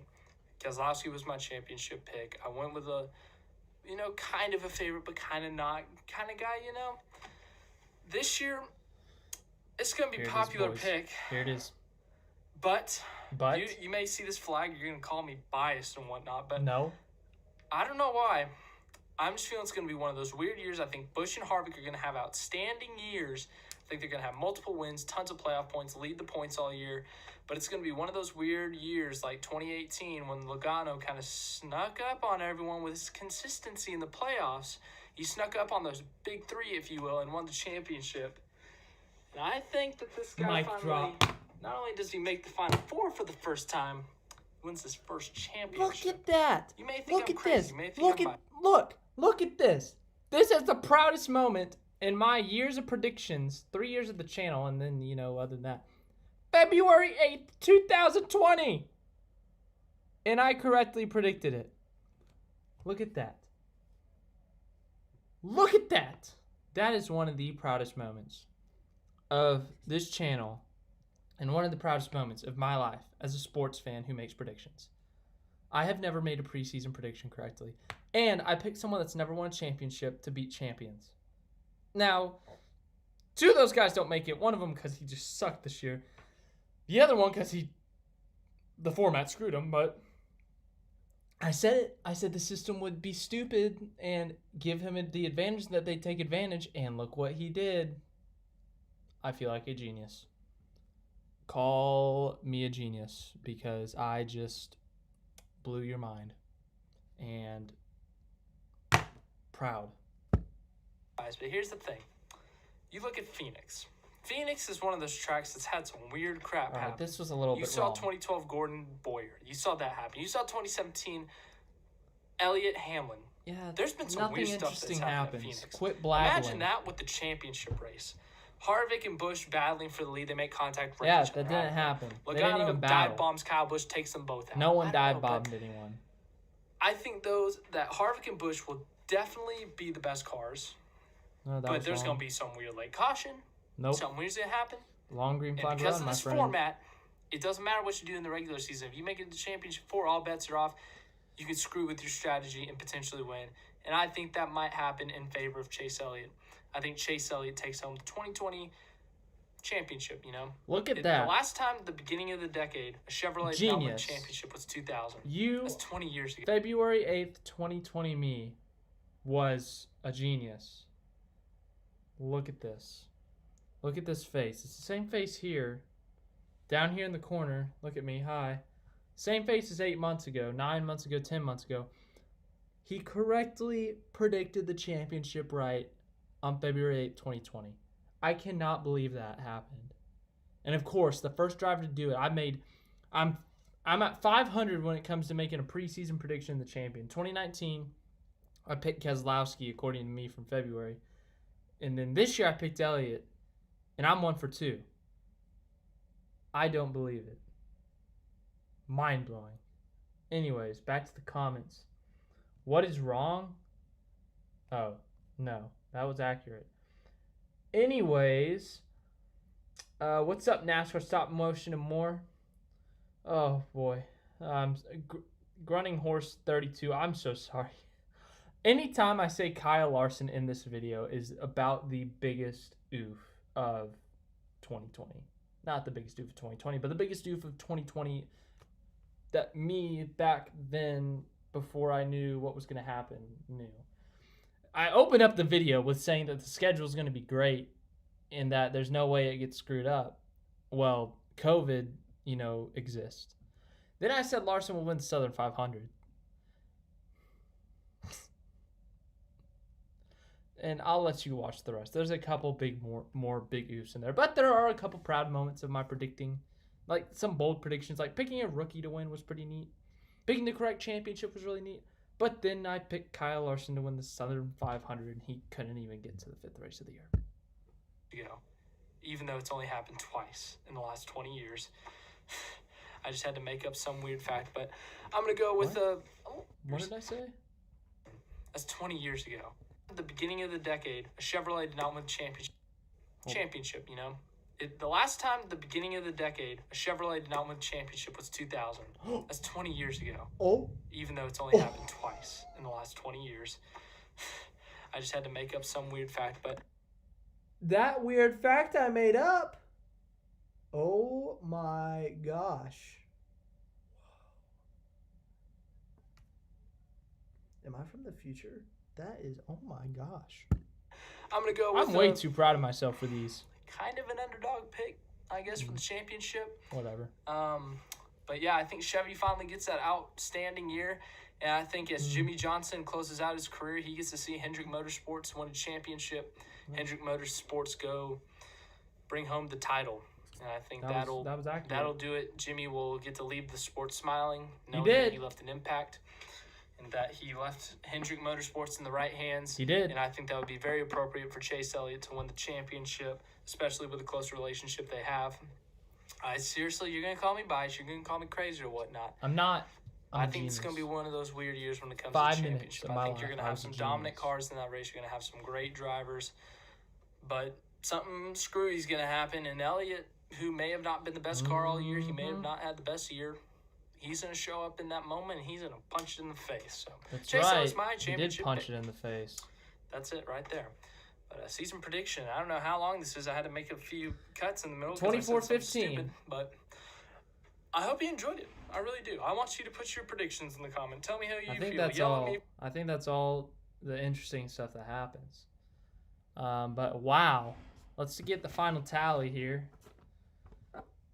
Keselowski was my championship pick. I went with a, kind of a favorite, but kind of not kind of guy, This year, it's going to be a popular pick. Here it is. But you may see this flag. You're going to call me biased and whatnot. But no. I don't know why. I'm just feeling it's going to be one of those weird years. I think Busch and Harvick are going to have outstanding years. I think they're going to have multiple wins, tons of playoff points, lead the points all year. But it's going to be one of those weird years like 2018 when Logano kind of snuck up on everyone with his consistency in the playoffs. He snuck up on those big 3, if you will, and won the championship. And I think that this guy not only does he make the Final 4 for the first time, he wins his first championship. Look at that. You may think I'm crazy. Look at this. This is the proudest moment in my years of predictions, 3 years of the channel, and then, other than that. February 8th, 2020. And I correctly predicted it. Look at that. Look at that. That is one of the proudest moments of this channel and one of the proudest moments of my life as a sports fan who makes predictions. I have never made a preseason prediction correctly. And I picked someone that's never won a championship to beat champions. Now, 2 of those guys don't make it. One of them because he just sucked this year. The other one because the format screwed him. But I said it. I said the system would be stupid and give him the advantage that they take advantage. And look what he did. I feel like a genius. Call me a genius because I just blew your mind. And proud. But here's the thing. You look at Phoenix. Phoenix is one of those tracks that's had some weird crap happen. This was a little bit wrong. You saw 2012 Gordon Boyer. You saw that happen. You saw 2017 Elliott Hamlin. Yeah, there's been some weird stuff that's happened at Phoenix. Quit blabbing. Imagine that with the championship race. Harvick and Busch battling for the lead. They make contact. Yeah, that didn't happen. They didn't even battle. Dive bombs Kyle Busch, takes them both out. No one dive bombed anyone. I think that Harvick and Busch will definitely be the best cars. No, But there's going to be some weird late caution. Nope. Something weird's going to happen. Long green flag because run, of this my friend. format, it doesn't matter what you do in the regular season. If you make it to the championship 4, all bets are off. You can screw with your strategy and potentially win. And I think that might happen in favor of Chase Elliott. I think Chase Elliott takes home the 2020 championship, you know? Look at that. The last time at the beginning of the decade, a Chevrolet did not win a championship was 2000. That's 20 years ago. February 8th, 2020 me was a genius. Look at this. Look at this face. It's the same face here. Down here in the corner. Look at me. Hi. Same face as 8 months ago, 9 months ago, 10 months ago. He correctly predicted the championship right on February 8th, 2020. I cannot believe that happened. And of course, the first driver to do it, I'm at 500 when it comes to making a preseason prediction of the champion. 2019, I picked Keselowski according to me from February. And then this year I picked Elliott, and I'm 1 for 2. I don't believe it. Mind-blowing. Anyways, back to the comments. What is wrong? Oh, no. That was accurate. Anyways, what's up, NASCAR Stop Motion and more? Oh, boy. Grunting Horse 32, I'm so sorry. Anytime I say Kyle Larson in this video is about the biggest oof of 2020. Not the biggest oof of 2020, but the biggest oof of 2020 that me back then, before I knew what was going to happen, knew. I opened up the video with saying that the schedule is going to be great and that there's no way it gets screwed up. Well, COVID, exists. Then I said Larson will win the Southern 500. And I'll let you watch the rest. There's a couple more big oofs in there. But there are a couple proud moments of my predicting. Like some bold predictions. Like picking a rookie to win was pretty neat. Picking the correct championship was really neat. But then I picked Kyle Larson to win the Southern 500, and he couldn't even get to the 5th race of the year. Even though it's only happened twice in the last 20 years. I just had to make up some weird fact, but I'm going to go with what did I say? That's 20 years ago. At the beginning of the decade, a Chevrolet did not win the championship, The last time at the beginning of the decade, a Chevrolet did not win the championship was 2000. That's 20 years ago. Even though it's only happened twice in the last 20 years. I just had to make up some weird fact, but... That weird fact I made up? Oh my gosh. Am I from the future? That is, oh my gosh. I'm going to go with... I'm way too proud of myself for these. Kind of an underdog pick, I guess, for the championship. Whatever. But yeah, I think Chevy finally gets that outstanding year. And I think as Jimmy Johnson closes out his career, he gets to see Hendrick Motorsports win a championship. Hendrick Motorsports bring home the title. And I think that'll do it. Jimmy will get to leave the sport smiling, knowing that he left an impact. And that he left Hendrick Motorsports in the right hands. He did. And I think that would be very appropriate for Chase Elliott to win the championship, especially with the close relationship they have. Seriously, you're going to call me biased. You're going to call me crazy or whatnot. I'm not. I think it's going to be one of those weird years when it comes to the championship. I think you're going to have some dominant cars in that race. You're going to have some great drivers. But something screwy is going to happen. And Elliott, who may have not been the best car all year, he may have not had the best year. He's going to show up in that moment, and he's going to punch it in the face. So that's Chase right. Elliott's my championship. He did punch it in the face. That's it right there. But season prediction. I don't know how long this is. I had to make a few cuts in the middle. 24-15. But I hope you enjoyed it. I really do. I want you to put your predictions in the comment. Tell me how you feel. I think that's all the interesting stuff that happens. But wow. Let's get the final tally here.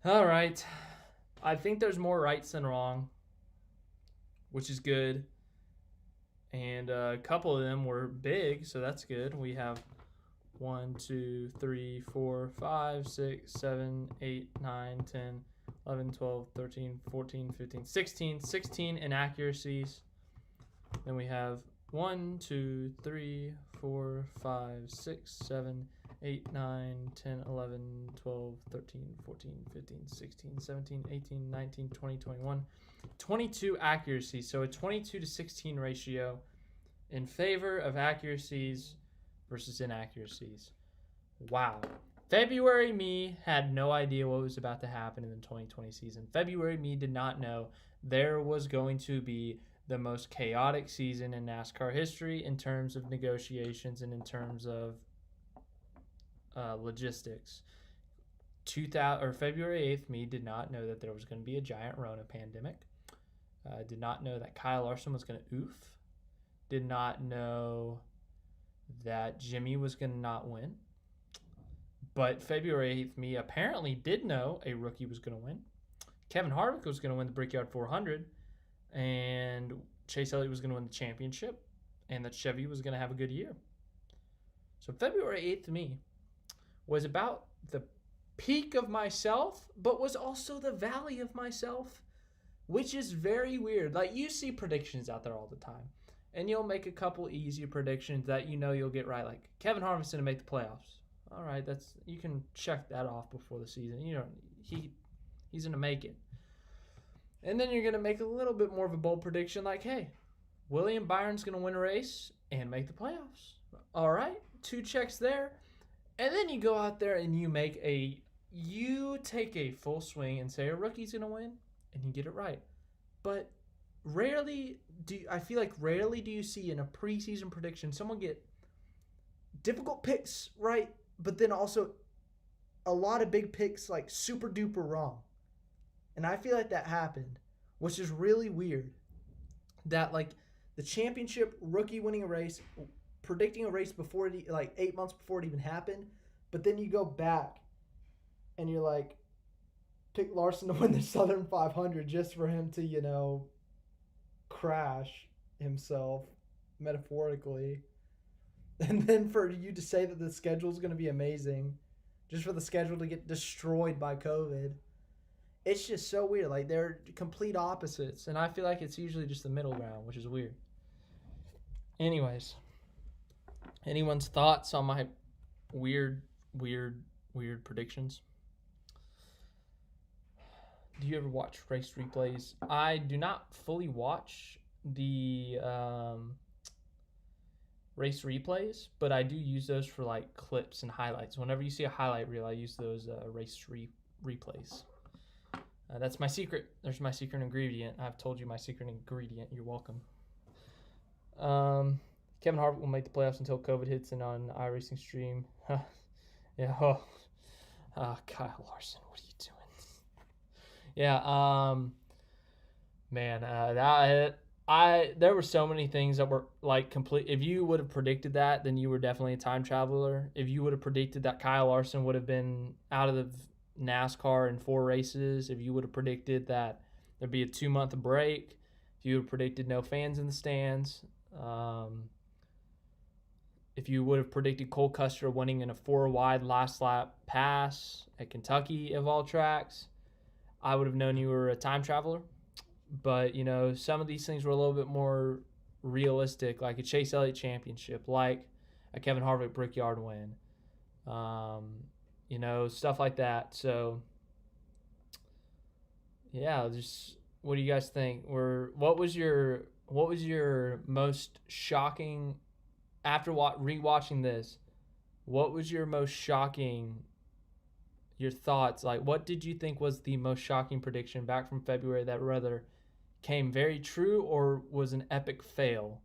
All right. I think there's more rights than wrong, which is good. And a couple of them were big, so that's good. We have 1, 2, 3, 4, 5, 6, 7, 8, 9, 10, 11, 12, 13, 14, 15, 16 inaccuracies. Then we have 1, 2, 3, 4, 5, 6, 7, 8, 9, 10, 11, 12, 13, 14, 15, 16, 17, 18, 19, 20, 21. 22 accuracy. So a 22-16 ratio in favor of accuracies versus inaccuracies. Wow. February me had no idea what was about to happen in the 2020 season. February me did not know there was going to be the most chaotic season in NASCAR history in terms of negotiations and in terms of logistics. February 8th, me did not know that there was going to be a giant Rona pandemic. Did not know that Kyle Larson was going to oof. Did not know that Jimmy was going to not win. But February 8th, me apparently did know a rookie was going to win. Kevin Harvick was going to win the Brickyard 400. And Chase Elliott was going to win the championship. And that Chevy was going to have a good year. So February 8th to me was about the peak of myself, but was also the valley of myself, which is very weird. Like, you see predictions out there all the time. And you'll make a couple easy predictions that you know you'll get right. Like, Kevin Harvick's going to make the playoffs. All right, you can check that off before the season. You know, he's going to make it. And then you're going to make a little bit more of a bold prediction like, hey, William Byron's going to win a race and make the playoffs. All right, 2 checks there. And then you go out there and you take a full swing and say a rookie's going to win, and you get it right. But rarely do you see in a preseason prediction someone get difficult picks right, but then also a lot of big picks like super duper wrong. And I feel like that happened, which is really weird. That like the championship rookie winning a race, predicting a race before it, like 8 months before it even happened, but then you go back and you're like, pick Larson to win the Southern 500 just for him to, you know, crash himself metaphorically. And then for you to say that the schedule is going to be amazing just for the schedule to get destroyed by COVID. It's just so weird. Like, they're complete opposites. And I feel like it's usually just the middle ground, which is weird. Anyways, anyone's thoughts on my weird predictions? Do you ever watch race replays? I do not fully watch the race replays, but I do use those for like clips and highlights. Whenever you see a highlight reel, I use those race replays. That's my secret. There's my secret ingredient. I've told you my secret ingredient. You're welcome. Kevin Harvick will make the playoffs until COVID hits and on iRacing stream. Yeah. Kyle Larson, what are you doing? Yeah. Man. There were so many things that were like complete. If you would have predicted that, then you were definitely a time traveler. If you would have predicted that Kyle Larson would have been out of the NASCAR in 4 races, if you would have predicted that there'd be a 2-month break, if you would have predicted no fans in the stands, if you would have predicted Cole Custer winning in a 4-wide last lap pass at Kentucky of all tracks, I would have known you were a time traveler. But, you know, some of these things were a little bit more realistic, like a Chase Elliott championship, like a Kevin Harvick Brickyard win, you know, stuff like that. So, yeah, just what do you guys think? What was your most shocking, after rewatching this, what was your most shocking, your thoughts? Like, what did you think was the most shocking prediction back from February that rather came very true or was an epic fail?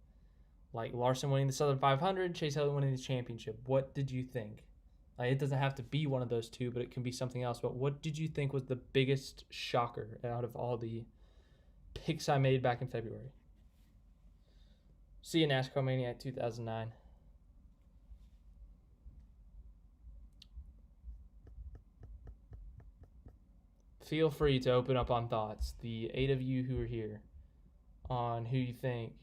Like Larson winning the Southern 500, Chase Elliott winning the championship. What did you think? Like, it doesn't have to be one of those two, but it can be something else. But what did you think was the biggest shocker out of all the picks I made back in February? See you, NASCAR Maniac 2009. Feel free to open up on thoughts, the 8 of you who are here, on who you think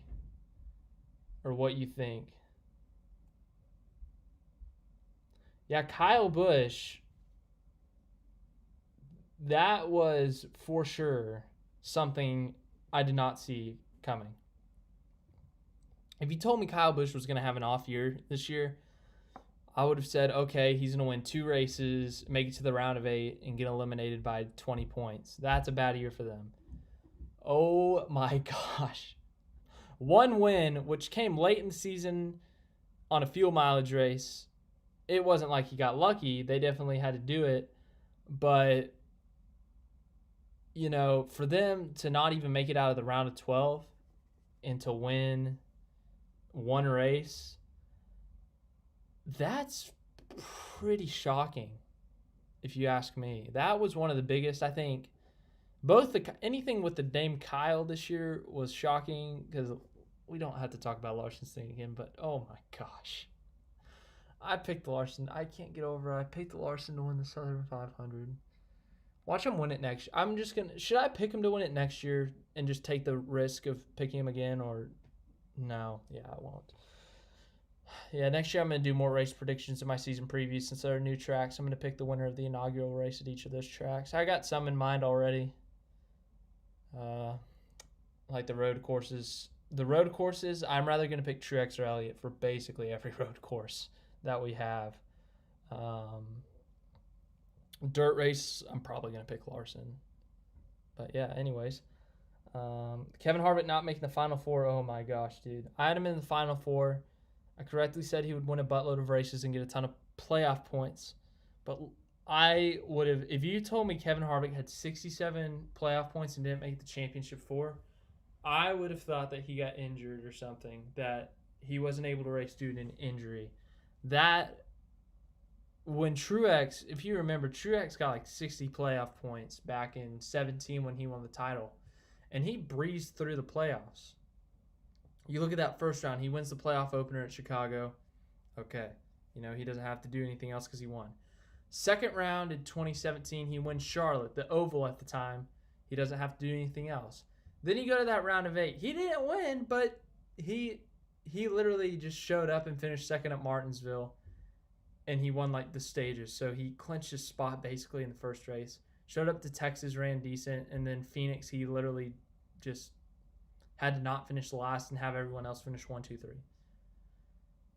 or what you think. Yeah, Kyle Busch, that was for sure something I did not see coming. If you told me Kyle Busch was going to have an off year this year, I would have said, okay, he's going to win 2 races, make it to the round of 8, and get eliminated by 20 points. That's a bad year for them. Oh my gosh. One win, which came late in the season on a fuel mileage race. It wasn't like he got lucky. They definitely had to do it. But, for them to not even make it out of the round of 12 and to win one race, that's pretty shocking, if you ask me. That was one of the biggest, I think. Anything with the name Kyle this year was shocking because we don't have to talk about Larson's thing again, but oh my gosh. I picked Larson. I can't get over it. I picked Larson to win the Southern 500. Watch him win it next year. Should I pick him to win it next year and just take the risk of picking him again, or no? Yeah, I won't. Yeah, next year I'm going to do more race predictions in my season previews since there are new tracks. I'm going to pick the winner of the inaugural race at each of those tracks. I got some in mind already. Like the road courses. The road courses, I'm rather going to pick Truex or Elliott for basically every road course that we have. Dirt race, I'm probably going to pick Larson. But yeah, anyways. Kevin Harvick not making the Final Four. Oh my gosh, dude. I had him in the Final Four. I correctly said he would win a buttload of races and get a ton of playoff points. But I would have, if you told me Kevin Harvick had 67 playoff points and didn't make the championship four, I would have thought that he got injured or something, that he wasn't able to race due to an injury. That, when Truex, if you remember, Truex got like 60 playoff points back in 2017 when he won the title. And he breezed through the playoffs. You look at that first round, he wins the playoff opener at Chicago. Okay, he doesn't have to do anything else because he won. Second round in 2017, he wins Charlotte, the oval at the time. He doesn't have to do anything else. Then you go to that round of 8. He didn't win, but he literally just showed up and finished second at Martinsville, and he won like the stages. So he clinched his spot basically in the first race. Showed up to Texas, ran decent, and then Phoenix, he literally just had to not finish last and have everyone else finish 1, 2, 3.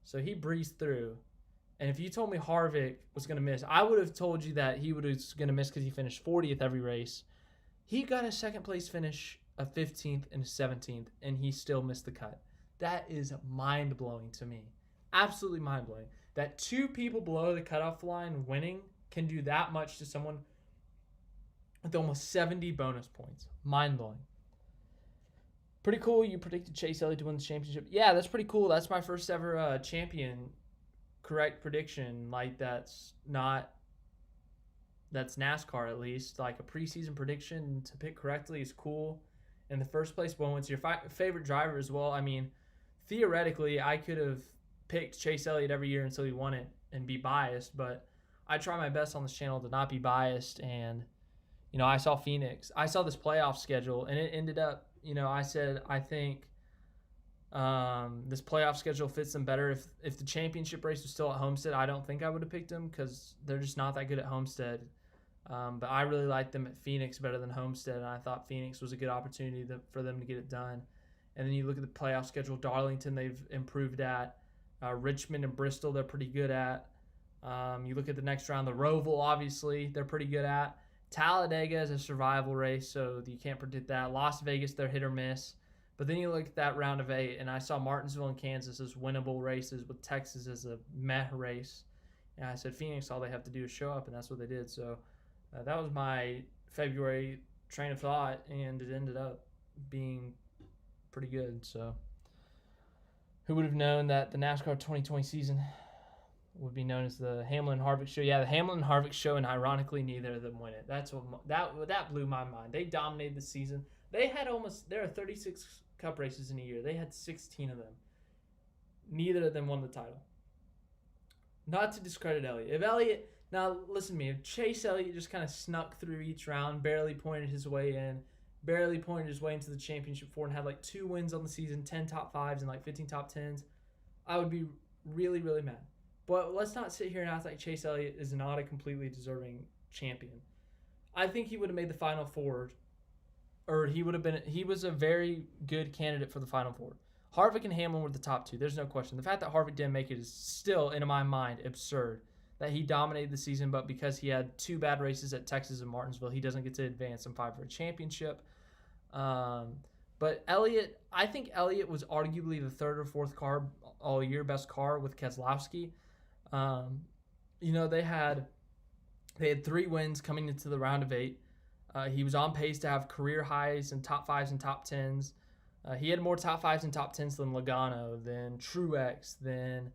So he breezed through. And if you told me Harvick was going to miss, I would have told you that he was going to miss because he finished 40th every race. He got a second place finish, a 15th and a 17th, and he still missed the cut. That is mind-blowing to me. Absolutely mind-blowing. That 2 people below the cutoff line winning can do that much to someone with almost 70 bonus points. Mind-blowing. Pretty cool. You predicted Chase Elliott to win the championship. Yeah, that's pretty cool. That's my first ever champion correct prediction. Like, that's NASCAR at least. Like, a preseason prediction to pick correctly is cool. In the first place, when it's your favorite driver as well. I mean, theoretically, I could have picked Chase Elliott every year until he won it and be biased, but I try my best on this channel to not be biased. And I saw Phoenix. I saw this playoff schedule, and it ended up, I said, I think this playoff schedule fits them better. If the championship race was still at Homestead, I don't think I would have picked them because they're just not that good at Homestead. But I really liked them at Phoenix better than Homestead, and I thought Phoenix was a good opportunity for them to get it done. And then you look at the playoff schedule. Darlington, they've improved at. Richmond and Bristol, they're pretty good at. You look at the next round, the Roval, obviously, they're pretty good at. Talladega is a survival race, so you can't predict that. Las Vegas, they're hit or miss. But then you look at that round of 8, and I saw Martinsville and Kansas as winnable races with Texas as a meh race. And I said Phoenix, all they have to do is show up, and that's what they did. So that was my February train of thought, and it ended up being pretty good. So who would have known that the NASCAR 2020 season would be known as the Hamlin Harvick Show? Yeah, the Hamlin Harvick Show, and ironically, neither of them win it. That blew my mind. They dominated the season. There are 36 Cup races in a year. They had 16 of them. Neither of them won the title. Not to discredit Elliott. Now listen to me. If Chase Elliott just kind of snuck through each round, barely pointed his way into the championship four, and had like 2 wins on the season, 10 top 5s, and like 15 top 10s, I would be really, really mad. But let's not sit here and act like Chase Elliott is not a completely deserving champion. I think he would have made the Final Four, or he was a very good candidate for the Final Four. Harvick and Hamlin were the top 2. There's no question. The fact that Harvick didn't make it is still, in my mind, absurd. That he dominated the season, but because he had 2 bad races at Texas and Martinsville, he doesn't get to advance and fight for a championship. But Elliott, I think Elliott was arguably the third or fourth car all year, best car with Keselowski. They had 3 wins coming into the round of 8. He was on pace to have career highs and top 5s and top 10s. He had more top 5s and top 10s than Logano, than Truex, than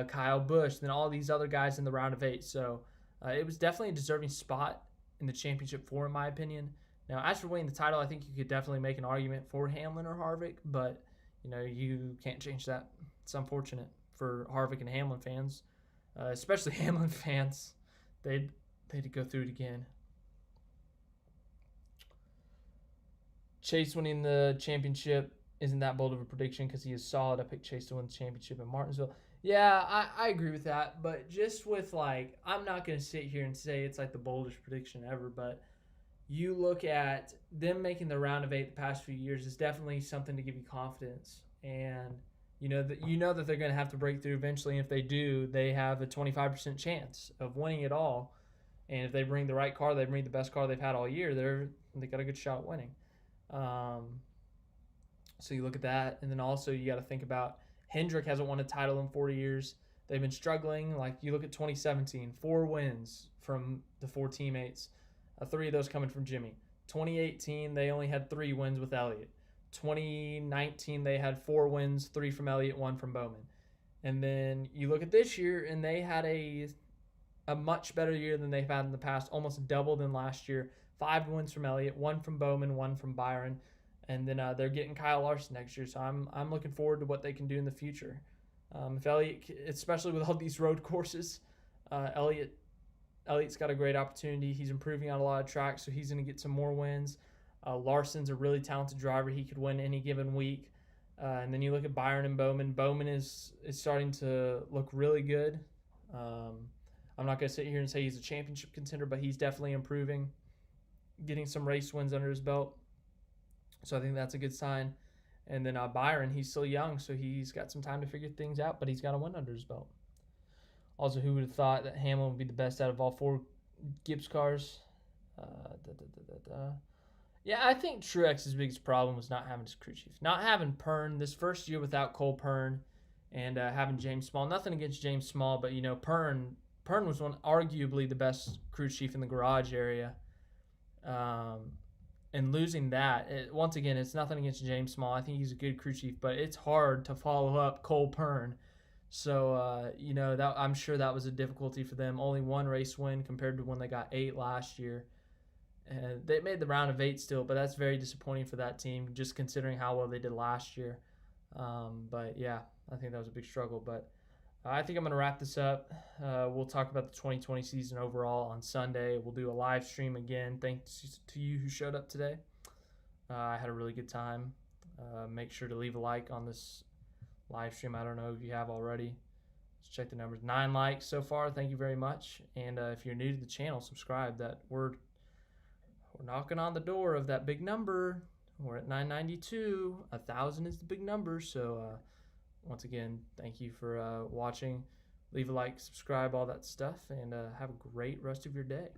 Kyle Busch, than all these other guys in the round of 8. So it was definitely a deserving spot in the championship in my opinion. Now, as for winning the title, I think you could definitely make an argument for Hamlin or Harvick, but you can't change that. It's unfortunate for Harvick and Hamlin fans, especially Hamlin fans. They'd go through it again. Chase winning the championship isn't that bold of a prediction because he is solid. I picked Chase to win the championship in Martinsville. Yeah, I agree with that, but just with I'm not going to sit here and say it's like the boldest prediction ever, but you look at them making the round of 8 the past few years is definitely something to give you confidence. And you know that they're going to have to break through eventually. And if they do, they have a 25% chance of winning it all. And if they bring the right car, they bring the best car they've had all year, they got a good shot at winning. So you look at that, and then also you got to think about Hendrick hasn't won a title in 4 years. They've been struggling. Like you look at 2017, 4 wins from the 4 teammates. 3 of those coming from Jimmy. 2018, they only had 3 wins with Elliott. 2019, they had 4 wins, 3 from Elliott, 1 from Bowman. And then you look at this year, and they had a much better year than they've had in the past, almost double than last year. 5 wins from Elliott, 1 from Bowman, 1 from Byron. And then they're getting Kyle Larson next year, so I'm looking forward to what they can do in the future. If Elliott, especially with all these road courses, Elliott's got a great opportunity. He's improving on a lot of tracks, so he's going to get some more wins. Larson's a really talented driver. He could win any given week. And then you look at Byron and Bowman. Bowman is starting to look really good. I'm not going to sit here and say he's a championship contender, but he's definitely improving, getting some race wins under his belt. So I think that's a good sign. And then Byron, he's still young, so he's got some time to figure things out, but he's got a win under his belt. Also, who would have thought that Hamlin would be the best out of all 4 Gibbs cars? Yeah, I think Truex's biggest problem was not having his crew chief. Not having Pern this first year without Cole Pern and having James Small. Nothing against James Small, but, Pern was arguably the best crew chief in the garage area. And losing that, once again, it's nothing against James Small. I think he's a good crew chief, but it's hard to follow up Cole Pern. So, that I'm sure that was a difficulty for them. Only 1 race win compared to when they got 8 last year. And they made the round of 8 still, but that's very disappointing for that team, just considering how well they did last year. But, yeah, I think that was a big struggle. But I think I'm going to wrap this up. We'll talk about the 2020 season overall on Sunday. We'll do a live stream again. Thanks to you who showed up today. I had a really good time. Make sure to leave a like on this live stream. I don't know if you have already. Let's check the numbers. 9 likes so far. Thank you very much. And if you're new to the channel, subscribe. We're knocking on the door of that big number. We're at 992. 1,000 is the big number. So once again, thank you for watching. Leave a like, subscribe, all that stuff, and have a great rest of your day.